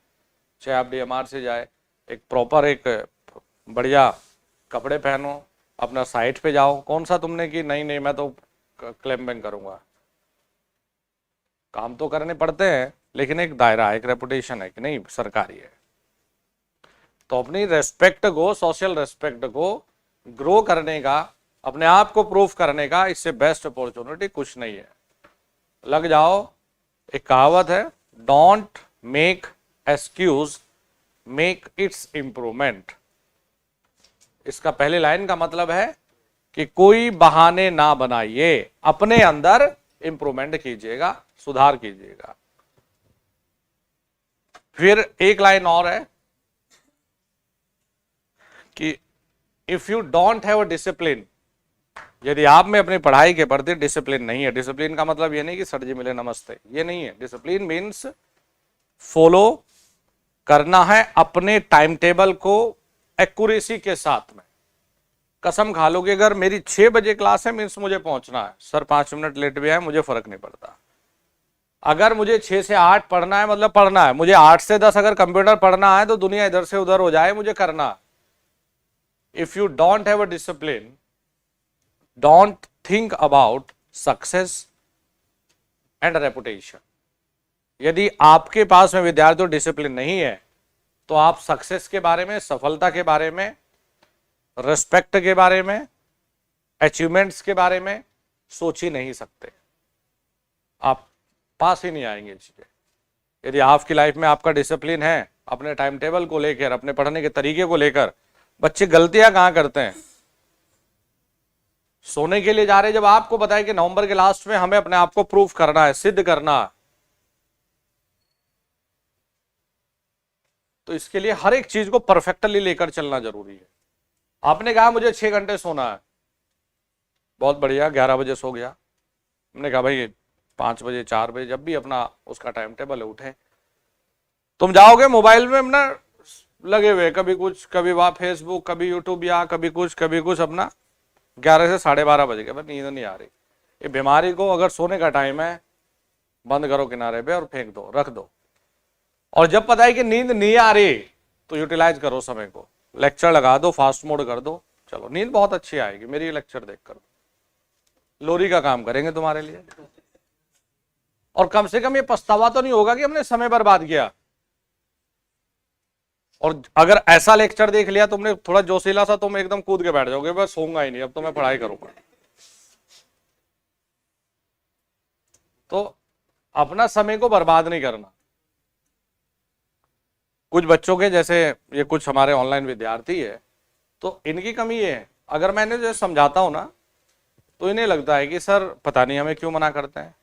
चाहे आप डीएमआर से जाए, एक प्रॉपर एक बढ़िया कपड़े पहनो, अपना साइट पे जाओ। कौन सा तुमने कि नहीं नहीं मैं तो क्लेम्बिंग करूंगा, काम तो करने पड़ते हैं लेकिन एक दायरा, एक रेपुटेशन है कि नहीं सरकारी है। तो अपनी रेस्पेक्ट को, सोशल रेस्पेक्ट को ग्रो करने का, अपने आप को प्रूफ करने का इससे बेस्ट अपॉर्चुनिटी कुछ नहीं है। लग जाओ। एक कहावत है, don't make excuse, make it's improvement. इसका पहले लाइन का मतलब है कि कोई बहाने ना बनाइए, अपने अंदर इंप्रूवमेंट कीजिएगा, सुधार कीजिएगा। फिर एक लाइन और है कि if you don't have a discipline, यदि आप में अपनी पढ़ाई के प्रति डिसिप्लिन नहीं है, डिसिप्लिन का मतलब ये नहीं कि सर जी मिले नमस्ते, ये नहीं है। डिसिप्लिन मीन्स फॉलो करना है अपने टाइम टेबल को एक्यूरेसी के साथ में। कसम खा लो कि अगर मेरी 6 बजे क्लास है मीन्स मुझे पहुंचना है, सर 5 मिनट लेट भी आए मुझे फर्क नहीं पड़ता। अगर मुझे 6 से 8 पढ़ना है मतलब पढ़ना है, मुझे 8 से 10 अगर कंप्यूटर पढ़ना है तो दुनिया इधर से उधर हो जाए मुझे करना है। If you don't have a discipline, don't think about success and reputation. यदि आपके पास में विद्यार्थियों डिसिप्लिन नहीं है तो आप सक्सेस के बारे में, सफलता के बारे में, रिस्पेक्ट के बारे में, अचीवमेंट्स के बारे में सोच ही नहीं सकते। आप पास ही नहीं आएंगे चीजें। यदि आपकी लाइफ में आपका डिसिप्लिन है, अपने टाइम टेबल को लेकर, अपने पढ़ने के तरीके को लेकर, बच्चे गलतियां कहां करते हैं? सोने के लिए जा रहे, जब आपको बताए कि नवंबर के लास्ट में हमें अपने आप को प्रूफ करना है, सिद्ध करना है, तो इसके लिए हर एक चीज को परफेक्टली लेकर चलना जरूरी है। आपने कहा मुझे 6 घंटे सोना है, बहुत बढ़िया, 11 बजे सो गया। हमने कहा भाई 5 बजे 4 बजे जब भी अपना उसका टाइम टेबल है उठे। तुम जाओगे मोबाइल में अपना लगे हुए, कभी कुछ, कभी वहां फेसबुक, कभी यूट्यूब, या कभी कुछ अपना 11 से 12:30 बज गए, नींद नहीं आ रही। ये बीमारी को, अगर सोने का टाइम है बंद करो किनारे पे और फेंक दो, रख दो। और जब पता है कि नींद नहीं आ रही तो यूटिलाइज करो समय को, लेक्चर लगा दो, फास्ट मोड कर दो, चलो नींद बहुत अच्छी आएगी। मेरी लेक्चर देख कर लोरी का काम करेंगे तुम्हारे लिए। और कम से कम ये पछतावा तो नहीं होगा कि हमने समय बर्बाद किया। और अगर ऐसा लेक्चर देख लिया तुमने थोड़ा जोशीला सा, तुम एकदम कूद के बैठ जाओगे, बस सोऊंगा ही नहीं, अब तो मैं पढ़ाई करूंगा। तो अपना समय को बर्बाद नहीं करना। कुछ बच्चों के जैसे ये कुछ हमारे ऑनलाइन विद्यार्थी है, तो इनकी कमी ये है, अगर मैंने जो समझाता हूं ना, तो इन्हें लगता है कि सर पता नहीं हमें क्यों मना करते हैं।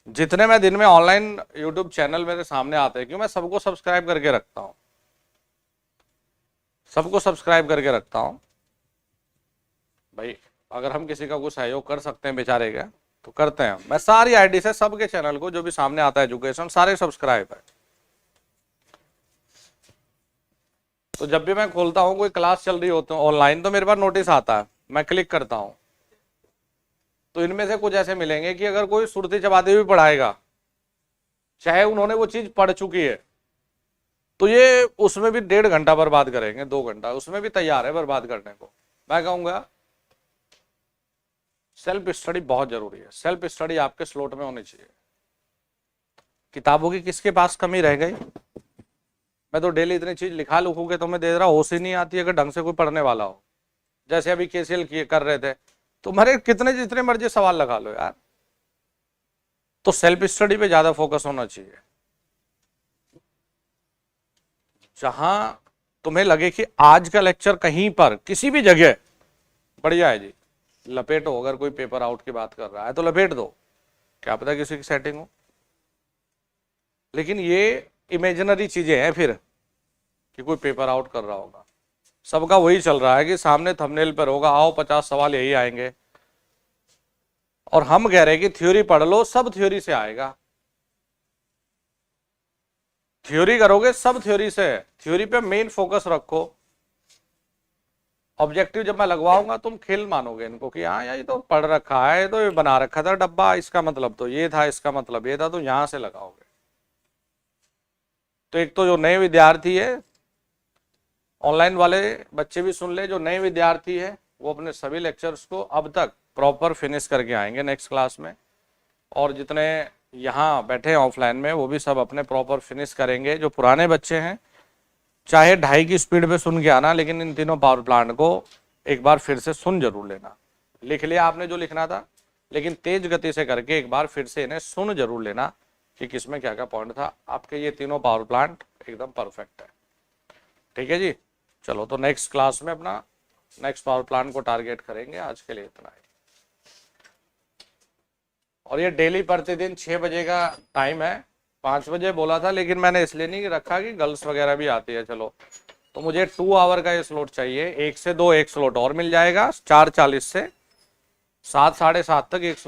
जितने मैं दिन में ऑनलाइन यूट्यूब चैनल मेरे सामने आते हैं, क्यों मैं सबको सब्सक्राइब करके रखता हूं, सबको सब्सक्राइब करके रखता हूं भाई। अगर हम किसी का कुछ सहयोग कर सकते हैं बेचारे का, तो करते हैं। मैं सारी आईडी से सबके चैनल को जो भी सामने आता है एजुकेशन, सारे सब्सक्राइब है। तो जब भी मैं खोलता हूं, कोई क्लास चल रही होती है ऑनलाइन, तो मेरे पास नोटिस आता है, मैं क्लिक करता हूं, तो इनमें से कुछ ऐसे मिलेंगे कि अगर कोई सुरती चबाते हुए पढ़ाएगा, चाहे उन्होंने वो चीज पढ़ चुकी है, तो ये उसमें भी 1.5 घंटा बर्बाद करेंगे, 2 घंटा, उसमें भी तैयार है बर्बाद करने को। मैं कहूंगा सेल्फ स्टडी बहुत जरूरी है। सेल्फ स्टडी आपके स्लॉट में होनी चाहिए। किताबों की किसके पास कमी रह गई? मैं तो डेली इतनी चीज लिखा लिखूंगे तो मैं दे रहा, होश ही नहीं आती अगर ढंग से कोई पढ़ने वाला हो। जैसे अभी केसीएल कर रहे थे, तो मेरे कितने जितने मर्जी सवाल लगा लो यार। तो सेल्फ स्टडी पे ज्यादा फोकस होना चाहिए। जहां तुम्हें लगे कि आज का लेक्चर कहीं पर किसी भी जगह बढ़िया है जी, लपेटो। अगर कोई पेपर आउट की बात कर रहा है तो लपेट दो, क्या पता किसी की सेटिंग हो। लेकिन ये इमेजिनरी चीजें हैं फिर, कि कोई पेपर आउट कर रहा होगा। सबका वही चल रहा है कि सामने थंबनेल पर होगा, आओ 50 सवाल यही आएंगे, और हम कह रहे हैं कि थ्योरी पढ़ लो, सब थ्योरी से आएगा। थ्योरी करोगे सब थ्योरी से है, थ्योरी पे मेन फोकस रखो। ऑब्जेक्टिव जब मैं लगवाऊंगा, तुम खेल मानोगे इनको कि हाँ यार ये तो पढ़ रखा है, तो ये बना रखा था डब्बा, इसका मतलब तो ये था, इसका मतलब ये था, तो यहां से लगाओगे। तो एक तो जो नए विद्यार्थी है, ऑनलाइन वाले बच्चे भी सुन ले, जो नए विद्यार्थी है वो अपने सभी लेक्चर्स को अब तक प्रॉपर फिनिश करके आएंगे नेक्स्ट क्लास में। और जितने यहाँ बैठे हैं ऑफलाइन में, वो भी सब अपने प्रॉपर फिनिश करेंगे। जो पुराने बच्चे हैं, चाहे 2.5 की स्पीड पे सुन के आना, लेकिन इन तीनों पावर प्लांट को एक बार फिर से सुन जरूर लेना। लिख लिया आपने जो लिखना था, लेकिन तेज गति से करके एक बार फिर से इन्हें सुन जरूर लेना कि किसमें क्या क्या पॉइंट था। आपके ये तीनों पावर प्लांट एकदम परफेक्ट है। ठीक है जी, चलो तो नेक्स्ट क्लास में अपना नेक्स्ट पावर प्लांट को टारगेट करेंगे। आज के लिए इतना ही। और ये डेली प्रतिदिन 6 बजे का टाइम है। 5 बजे बोला था, लेकिन मैंने इसलिए नहीं रखा कि गर्ल्स वगैरह भी आती है। चलो, तो मुझे 2 आवर का ये स्लॉट चाहिए। 1 से 2 एक स्लॉट और मिल जाएगा, 4:40 से 7, 7:30 तक एक